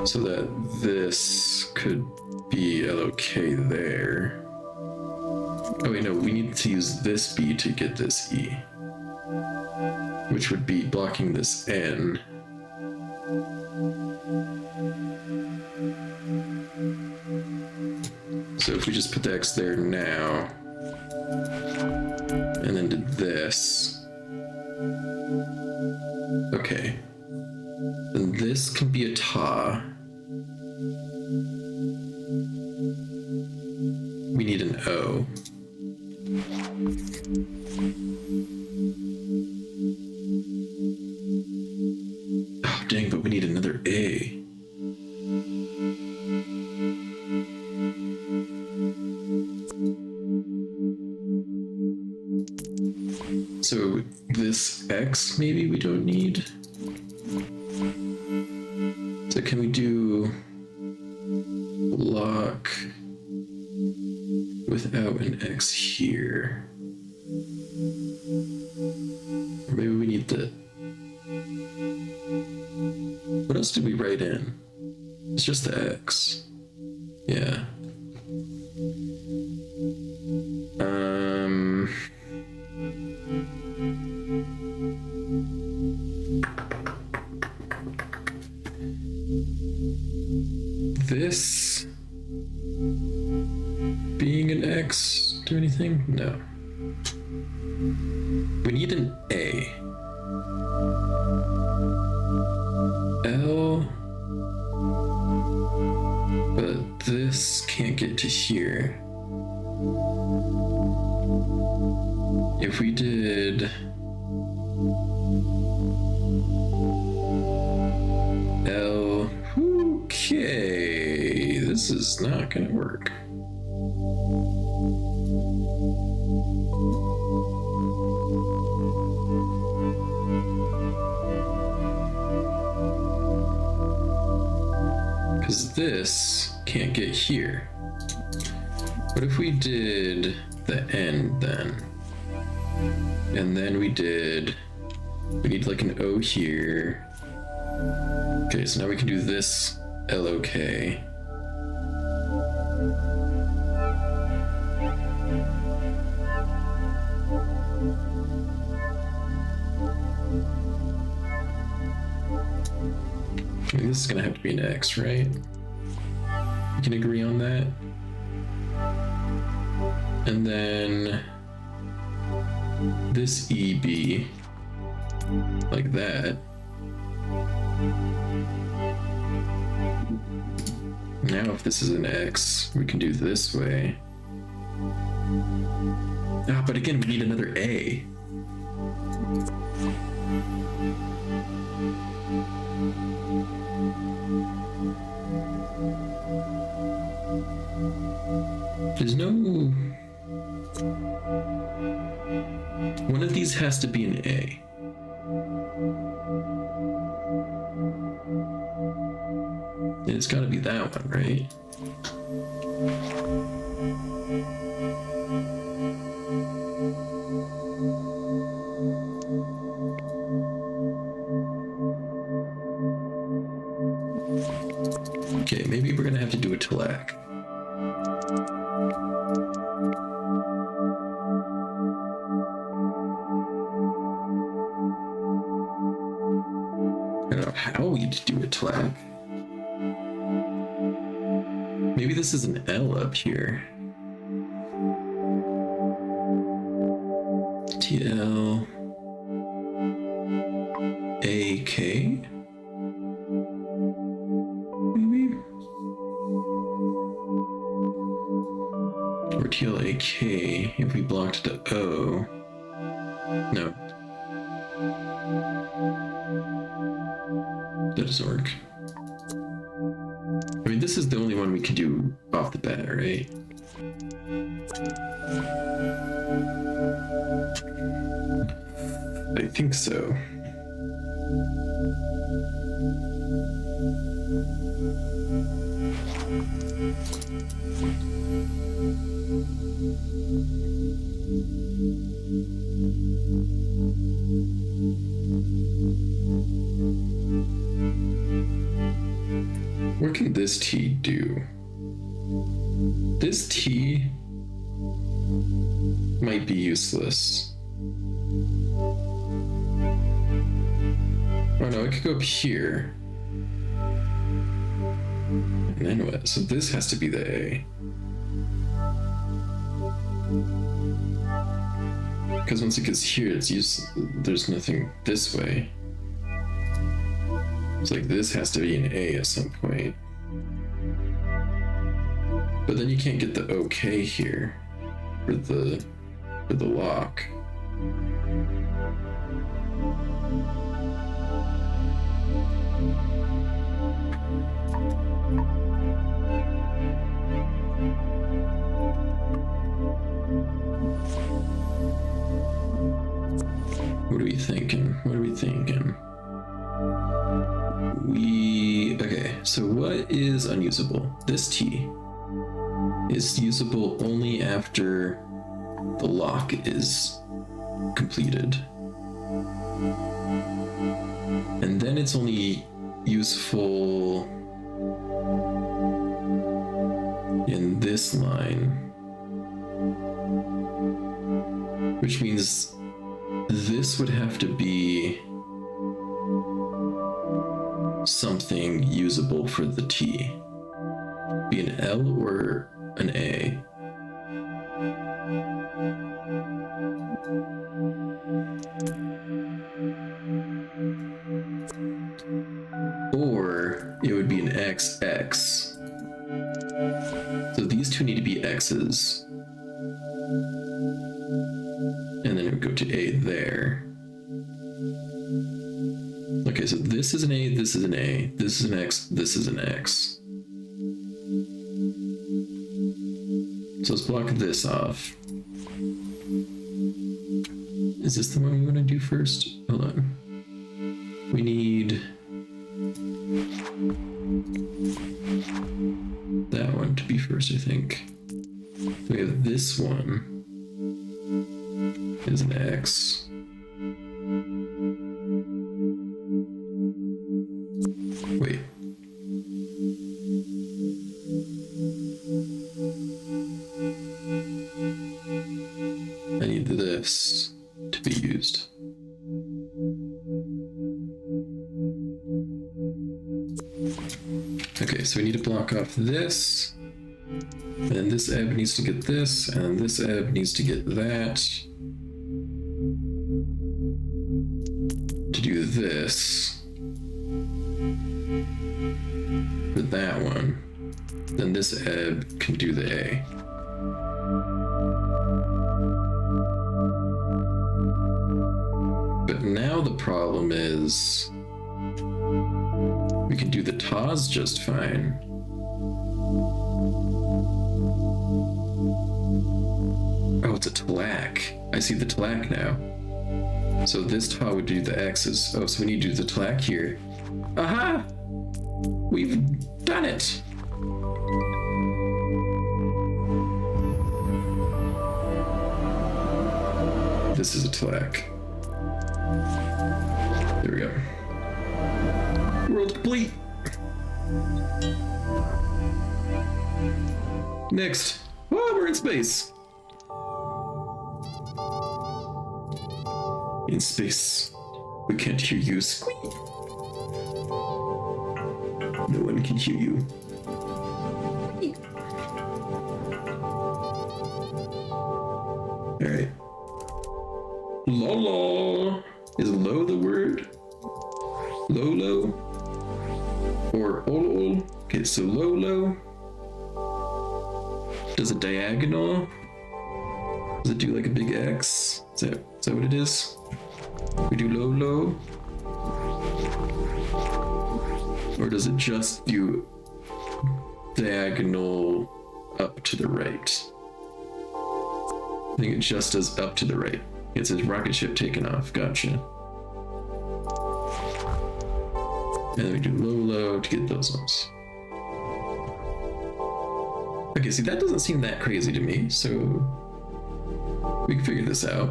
A: so that this could be LOK there. Oh wait, no, we need to use this B to get this E, which would be blocking this N. So if we just put the X there now, and then did this, okay, then this can be a ta. We need an O. Oh, dang, but we need another A. So this X maybe we don't need. So can we do LOK without an X here? Or maybe we need the... What else did we write in? It's just the X. Yeah. This being an X do anything? No. We need an A. L, but this can't get to here. If we did L, okay, this is not gonna work. Because this can't get here. What if we did the N then? And then we need like an O here. Okay, so now we can do this LOK. I mean, this is gonna have to be an X, right? We can agree on that. And then this EB, like that. Now if this is an X, we can do this way. Ah, but again, we need another A. There's no... One of these has to be an A. It's gotta be that one, right? Okay, maybe we're gonna have to do a Tilak. I don't know how we'd do a Tilak. Maybe this is an L up here. TL AK? Maybe? Or TL AK if we blocked the O. No. That doesn't work. I mean, this is the only one we can do off the bat, right? I think so. What can this T do? This T might be useless. Oh no, it could go up here. And then what? So this has to be the A. Because once it gets here, it's useless. There's nothing this way. It's like this has to be an A at some point. But then you can't get the OK here for the lock. What are we thinking? What are we thinking? Okay, so what is unusable? This T is usable only after the lock is completed. And then it's only useful in this line, which means this would have to be something usable for the T. Be an L or an A. Or it would be an XX. So these two need to be X's. And then it would go to A there. Okay, so this is an A, this is an A, this is an X, this is an X. So let's block this off. Is this the one we want to do first? Hold on. We need that one to be first, I think. We have this one is an X. Wait. I need this to be used. Okay, so we need to block off this. And then this ebb needs to get this, and this ebb needs to get that. To do this. then this ebb can do the A. But now the problem is we can do the TAs just fine. Oh, it's a tlack. I see the tlack now. So this Ta would do the X's. Oh, so we need to do the tlack here. Aha! We've done it! This is a tlack. There we go. World complete! Next. Whoa, we're in space! In space. We can't hear you squeak. No one can hear you. Alright. Lolo. Is low the word? Lolo? Or ol? Okay, so Lolo. Does a diagonal? Does it do like a big X? Is that what it is? We do Lolo? Or does it just do diagonal up to the right? I think it just does up to the right. It says rocket ship taken off. Gotcha. And then we do low to get those ones. Okay, see, that doesn't seem that crazy to me, so we can figure this out.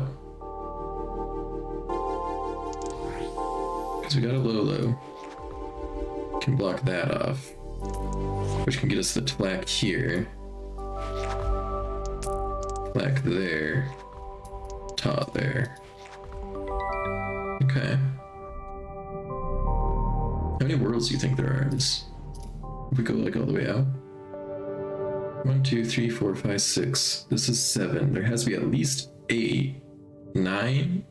A: Because we got a low. Can block that off, which can get us the tlack here. Tlack there. Ta there. Okay. How many worlds do you think there are? If we go like all the way out? 1, 2, 3, 4, 5, 6. This is 7. There has to be at least 8, 9,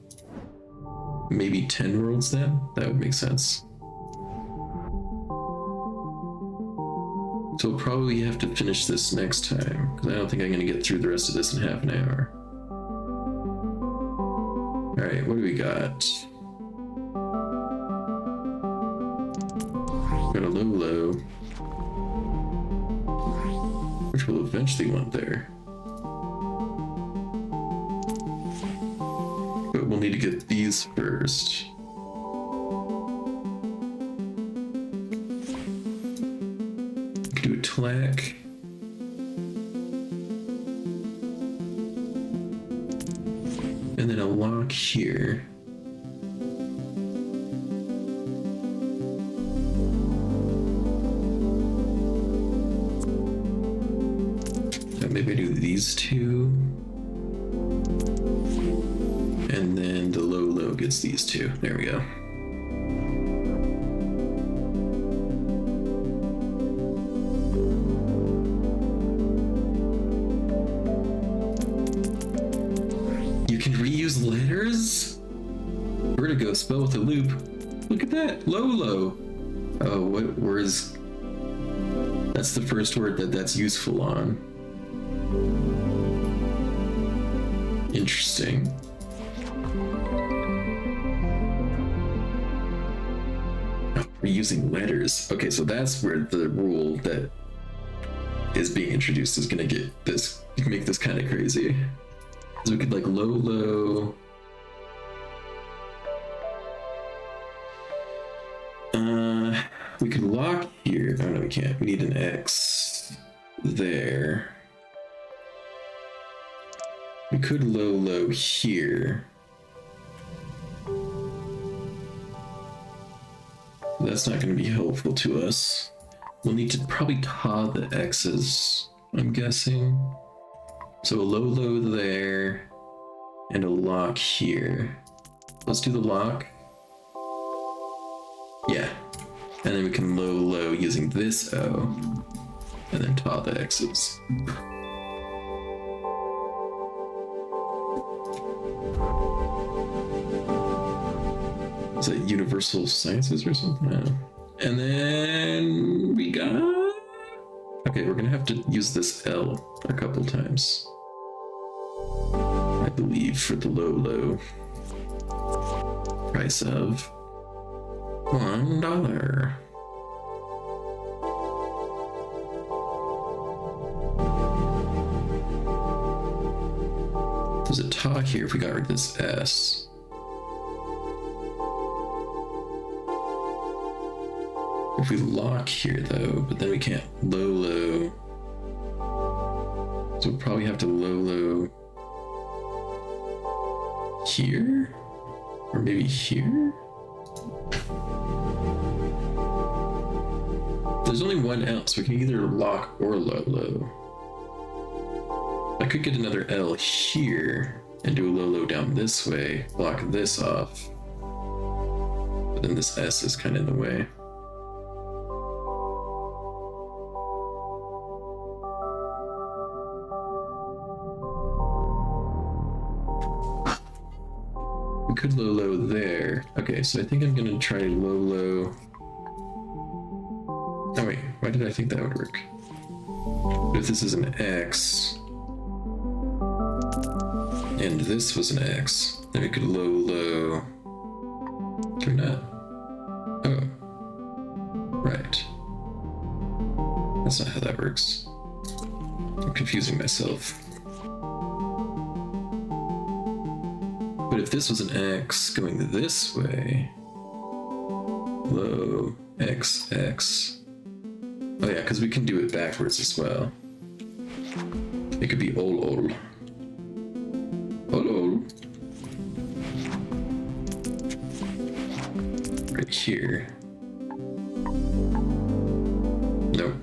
A: maybe 10 worlds then? That would make sense. So we'll probably have to finish this next time, because I don't think I'm going to get through the rest of this in half an hour. Alright, what do we got? Got a low, which we'll eventually want there. But we'll need to get these first. Do a tlack. And then a lock here. Maybe I do these two. And then the low gets these two. There we go. You can reuse letters? Vertigo, spell with a loop. Look at that. Low. Oh, what words? That's the first word that's useful on. Interesting. Oh, we're using letters. Okay, so that's where the rule that is being introduced is gonna get this, make this kind of crazy. So we could like low. We could lock here. Oh no, we can't. We need an X there. We could low here. That's not going to be helpful to us. We'll need to probably ta the X's, I'm guessing. So a low there, and a lock here. Let's do the lock. Yeah. And then we can low using this O, and then ta the X's. Is that universal sciences or something? I don't know. And then we got Okay, we're gonna have to use this L a couple times, I believe, for the low price of $1. There's a ta here if we got rid of this S. If we lock here though, but then we can't low. So we'll probably have to low here? Or maybe here? There's only one L, so we can either lock or low. I could get another L here and do a low down this way, block this off. But then this S is kind of in the way. We could low there. Okay, so I think I'm gonna try low. Oh wait, why did I think that would work? But if this is an X, and this was an X, then we could low. Can we not? Oh. Right. That's not how that works. I'm confusing myself. But if this was an X going this way, low, X. Oh yeah, because we can do it backwards as well. It could be ol. Right here. Nope.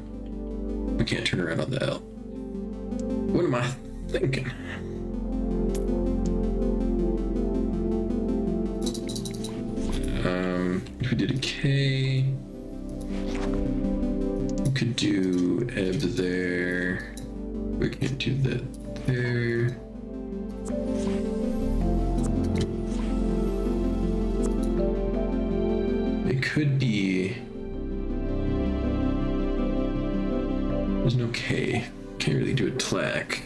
A: We can't turn around on the L. What am I thinking? If we did a K, we could do ebb there. We can't do that there. It could be. There's no K. Can't really do a tlack.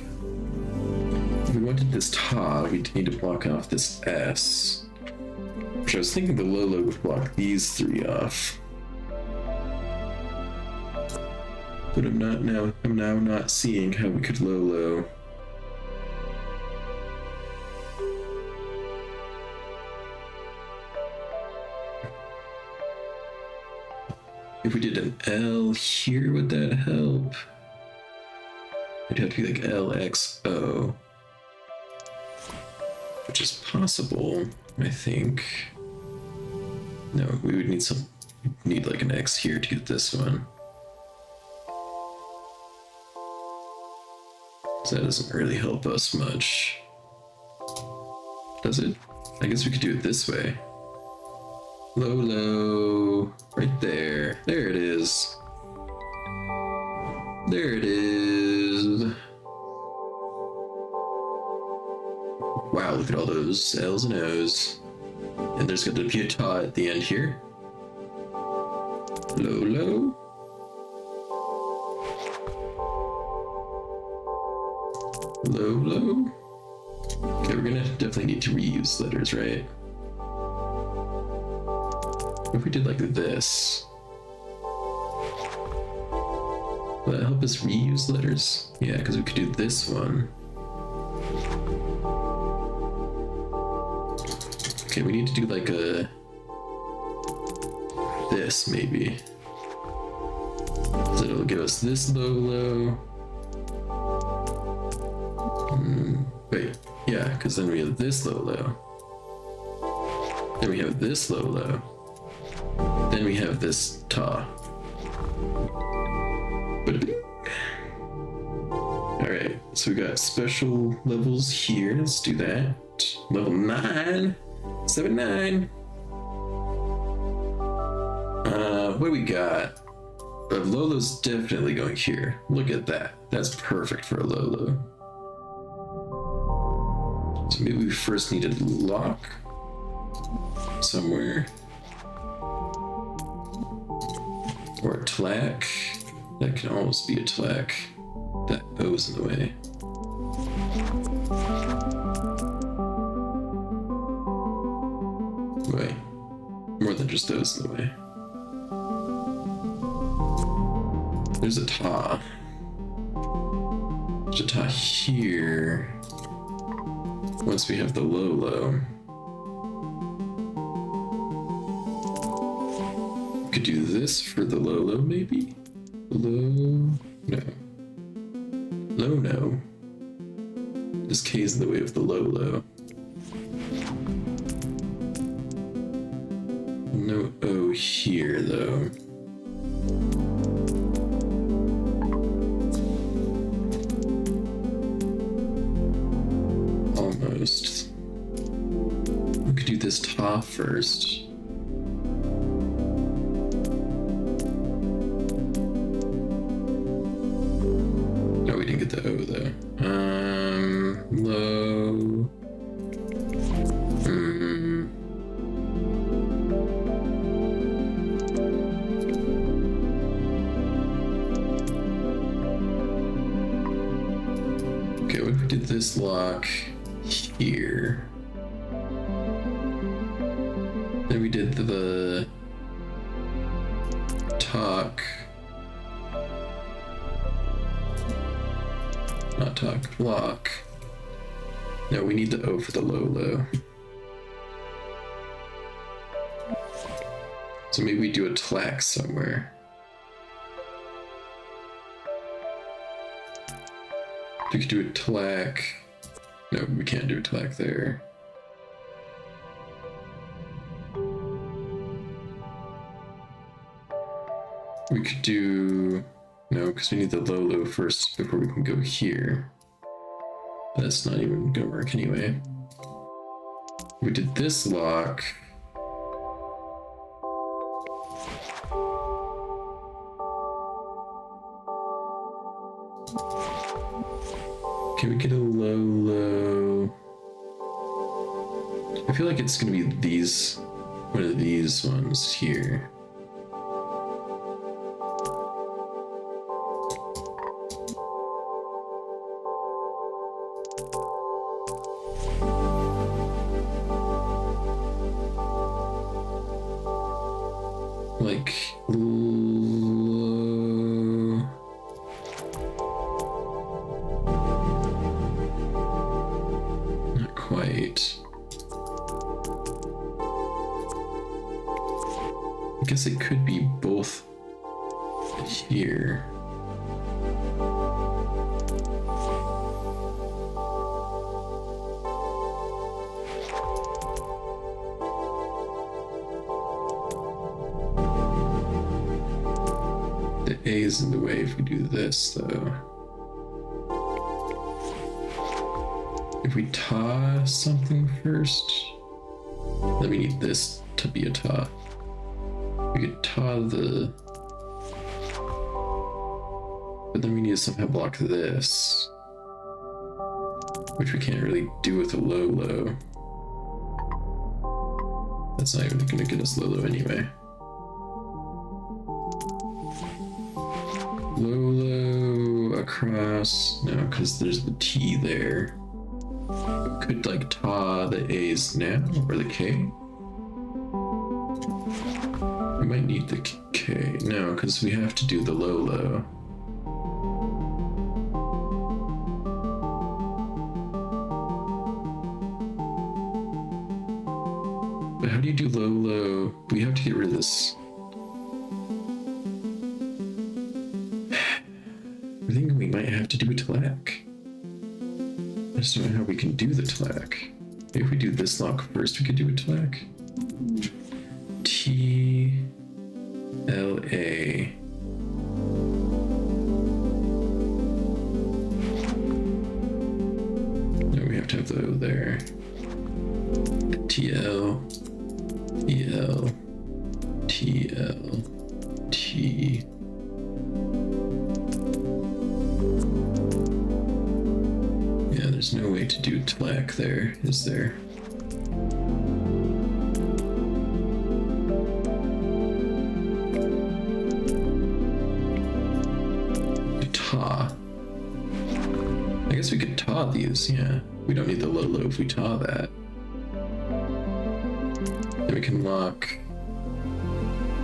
A: If we wanted this ta, we'd need to block off this S. Which I was thinking the low would block these three off. But I'm now not seeing how we could low. If we did an L here, would that help? It'd have to be like LXO. Which is possible, I think. No, we would need like an X here to get this one. So that doesn't really help us much. Does it? I guess we could do it this way. Low, right there. There it is. There it is. Wow, look at all those L's and O's. And there's going to be a ta at the end here. Low. Low. Okay, we're gonna definitely need to reuse letters, right? What if we did like this? Will that help us reuse letters? Yeah, because we could do this one. Okay, we need to do like a this maybe. So it'll give us this low. Wait, yeah, because then we have this low. Then we have this low. Then we have this ta. Alright, so we got special levels here. Let's do that. Level 9. 7-9. What do we got? Lolo's definitely going here. Look at that. That's perfect for a Lolo. So maybe we first need to lock somewhere. Or a tlack. That can almost be a tlack. That O's in the way. Wait, more than just O's in the way. There's a ta. There's a ta here. Once we have the low. We could do this for the low, maybe? Low, no. Low, no. This K is in the way of the low. No O here, though. Almost. We could do this ta first. No, we didn't get the O, though. Low. Okay, what if we did this lock here? Then we did the talk. Not talk, lock. No, we need the O for the low. So maybe we do a tlack somewhere. We could do a tlack. No, we can't do a tlack there. We could do... No, because we need the low first before we can go here. That's not even gonna work anyway. We did this lock. Can we get a low? I feel like it's gonna be these, one of these ones here. Like low. Not quite. I guess it could be both here. The A is in the way if we do this, though. If we ta something first, then we need this to be a ta. We could ta the... But then we need to somehow block this, which we can't really do with a low. That's not even gonna get us low anyway. Low across, no, because there's the T there. We could like ta the A's now, or the K. We might need the K, no, because we have to do the low. But how do you do low? We have to get rid of this. I think we might have to do a tlack. I just don't know how we can do the tlack. Maybe if we do this lock first, we could do a tlack. T L A. No, we have to have the O there. T L E L T L T. There's no way to do tlack there, is there? guess we could taw these, yeah. We don't need the low if we taw that. Then we can lock.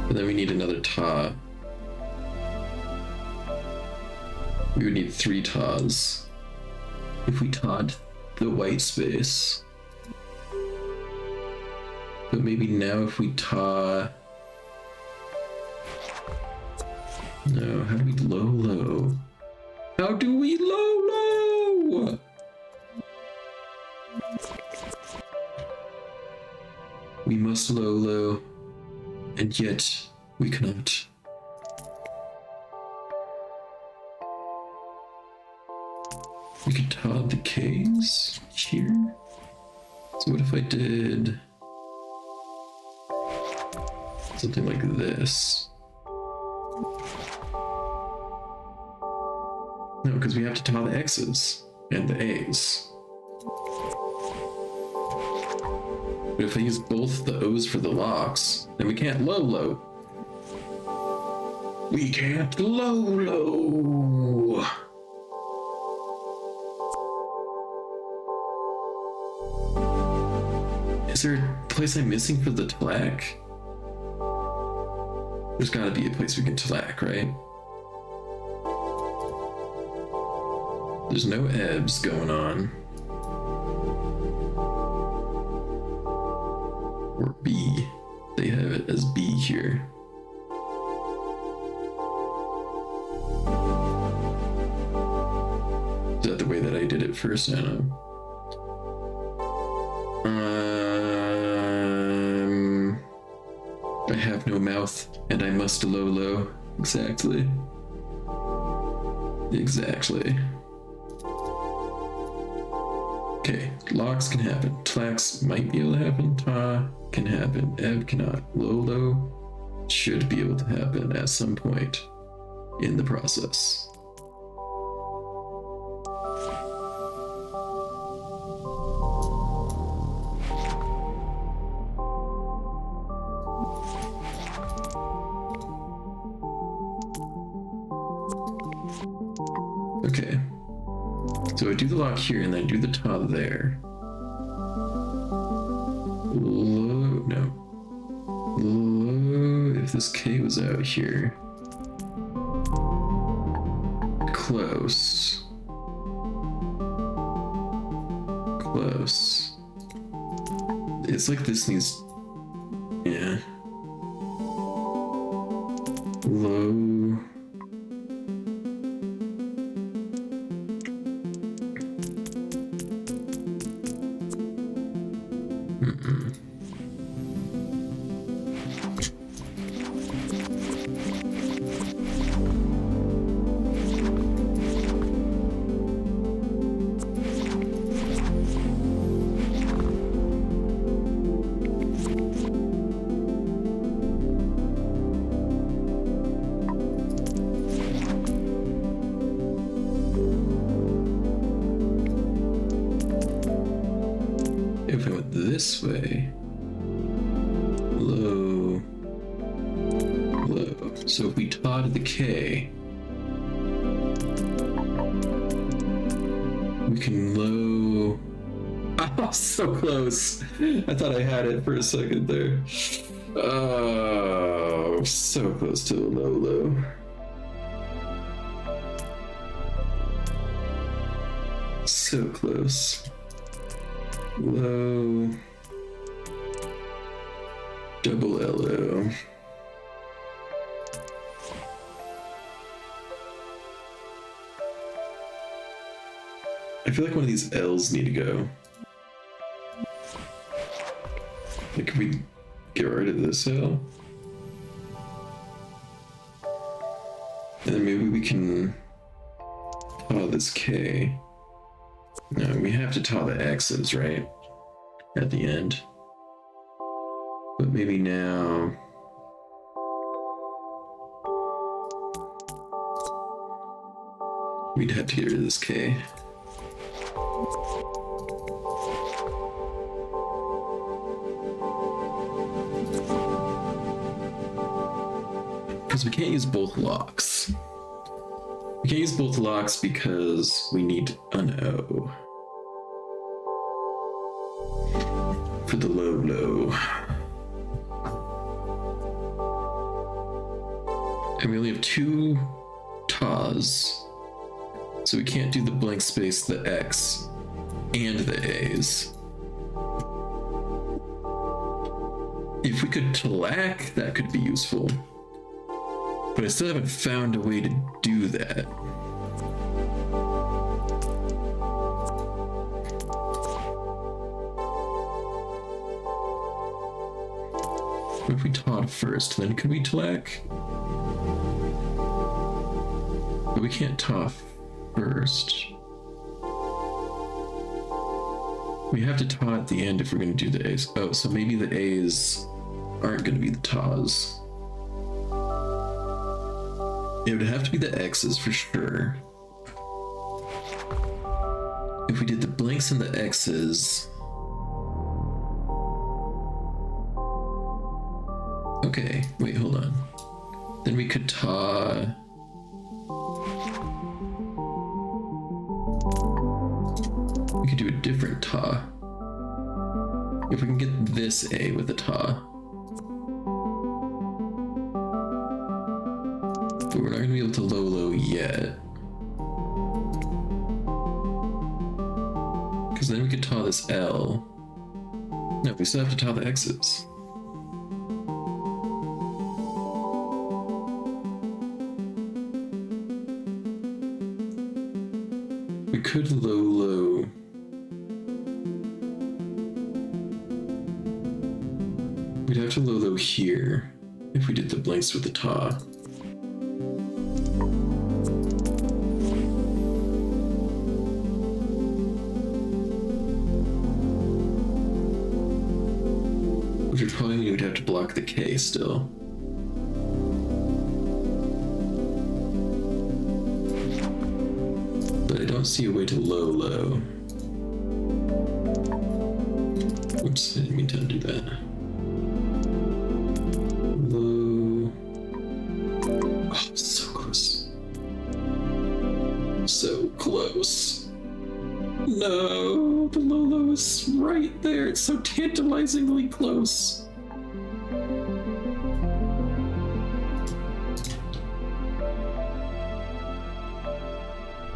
A: And then we need another taw. We would need 3 taws. If we tawed the white space. But maybe now if we taw... No, how do we low? How do we low? We must low, and yet we cannot. We could taw the K's here. So what if I did something like this? No, because we have to taw the X's and the A's. But if I use both the O's for the locks, then we can't low. We can't low. Is there a place I'm missing for the tlack? There's gotta be a place we can tlack, right? There's no ebbs going on. Or B. They have it as B here. Is that the way that I did it first? I don't know. I have no mouth and I must low. Exactly. Okay, locks can happen. Tlacks might be able to happen. Ta can happen. Ebb cannot. Low should be able to happen at some point in the process. Okay. So I do the lock here and then I do the taw there. Low, no. Low, if this K was out here. Close. It's like this needs, yeah. Low. If I went this way, low. So if we tawed the K, we can low. Oh, so close. I thought I had it for a second there. Oh, so close to a low. So close. Low, double LO. I feel like one of these L's need to go. Like if we get rid of this L, and then maybe we can taw this K. No, we have to taw the X's, right? At the end. But maybe now... we'd have to get rid of this K. Because we can't use both locks. We can't use both locks because we need an O for the low. And we only have 2 TAs, so we can't do the blank space, the X, and the A's. If we could TLAC, that could be useful. But I still haven't found a way to do that. What if we taught first, then could we TLAC? But we can't taw first. We have to taw at the end if we're going to do the A's. Oh, so maybe the A's aren't going to be the taws. It would have to be the X's for sure. If we did the blanks and the X's... Okay, wait, hold on. Then we could taw... We could do a different taw. If we can get this A with a taw. But we're not going to be able to low yet. Because then we could taw this L. No, we still have to taw the X's. We could low. We'd have to low here if we did the blanks with the taw. Which would probably mean we'd have to block the K still. But I don't see a way to low. Oops, I didn't mean to undo that. Low. Oh, so close. So close. No, the low is right there. It's so tantalizingly close.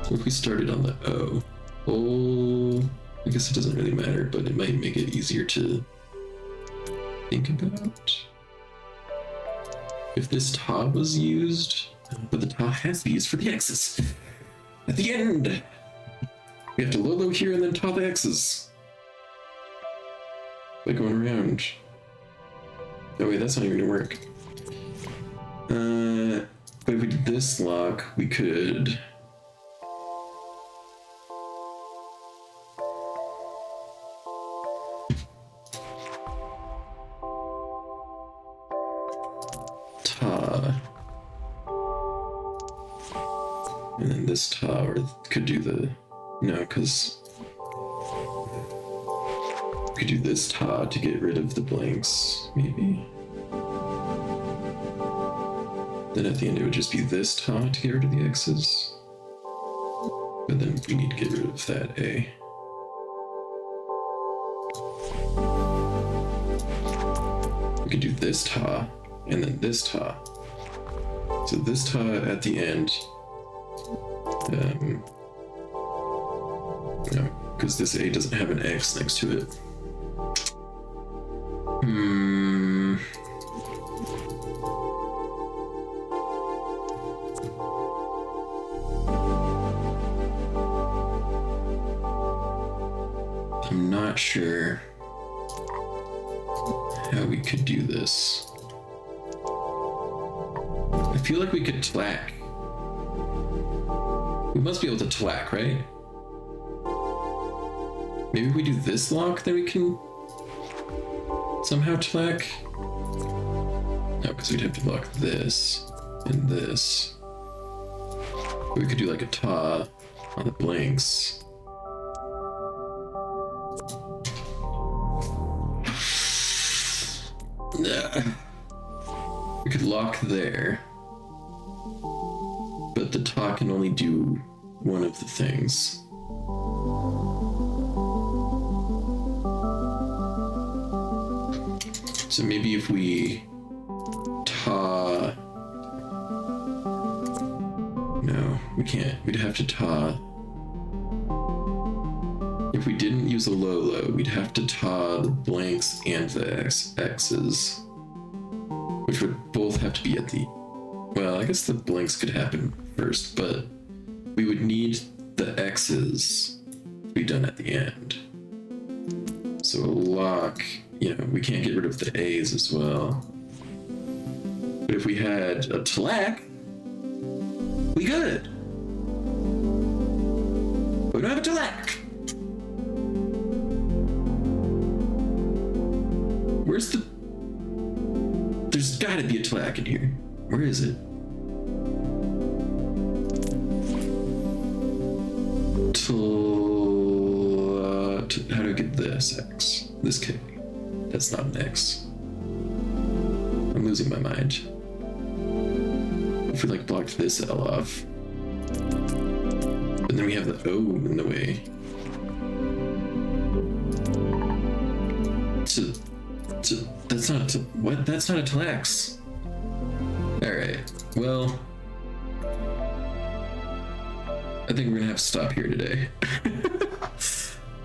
A: What if we started on the O? Oh, I guess it doesn't really matter, but it might make it easier to think about. If this taw was used, but the taw has to be used for the X's. At the end, we have to low here and then taw the X's. By going around. Oh wait, that's not even gonna work. But if we did this lock, we could... And then this taw, or could do the... No, because... Could do this taw to get rid of the blanks, maybe. Then at the end it would just be this taw to get rid of the X's. But then we need to get rid of that A. We could do this taw, and then this taw. So this taw at the end... no, because this A doesn't have an X next to it. I'm not sure how we could do this. I feel like we could TLAC. We must be able to TLAC, right? Maybe if we do this lock, then we can somehow TLAC? No, because we'd have to block this and this. We could do like a taw on the blanks. We could lock there. But but the ta can only do one of the things. So maybe if we ta... No, we can't. We'd have to ta... If we didn't use a low, we'd have to ta the blanks and the x's, which would both have to be at the... Well, I guess the blanks could happen first, but we would need the x's to be done at the end. So a lock, you know, we can't get rid of the a's as well. But if we had a tlak, we could. But we don't have a tlak. Where's the... There's gotta be a tlak in here. Where is it? How do I get this X? This K? That's not an X. I'm losing my mind. If we like blocked this L off. And then we have the O in the way. That's not what? That's not a Tlax. Alright, well, I think we're gonna have to stop here today.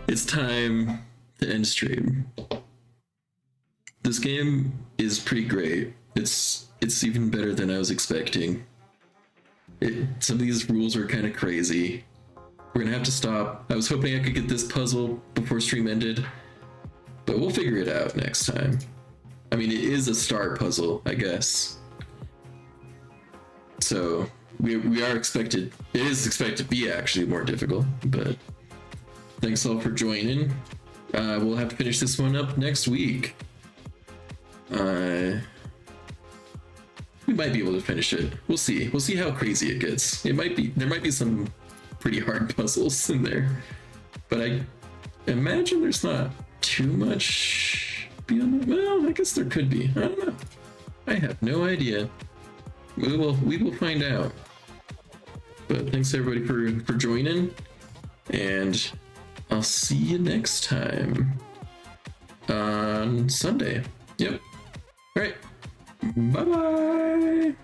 A: It's time to end stream. This game is pretty great. It's even better than I was expecting. Some of these rules are kind of crazy. We're gonna have to stop. I was hoping I could get this puzzle before stream ended, but we'll figure it out next time. I mean, it is a star puzzle, I guess. So we are expected, it is expected to be actually more difficult, but thanks all for joining. We'll have to finish this one up next week. We might be able to finish it. We'll see. We'll see how crazy it gets. There might be some pretty hard puzzles in there, but I imagine there's not too much beyond that. Well, I guess there could be. I don't know. I have no idea. We will find out. But thanks everybody for joining, and I'll see you next time on Sunday. Yep. All right. Bye bye.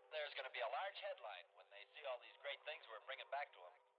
B: There's going to be a large headline when they see all these great things we're bringing back to them.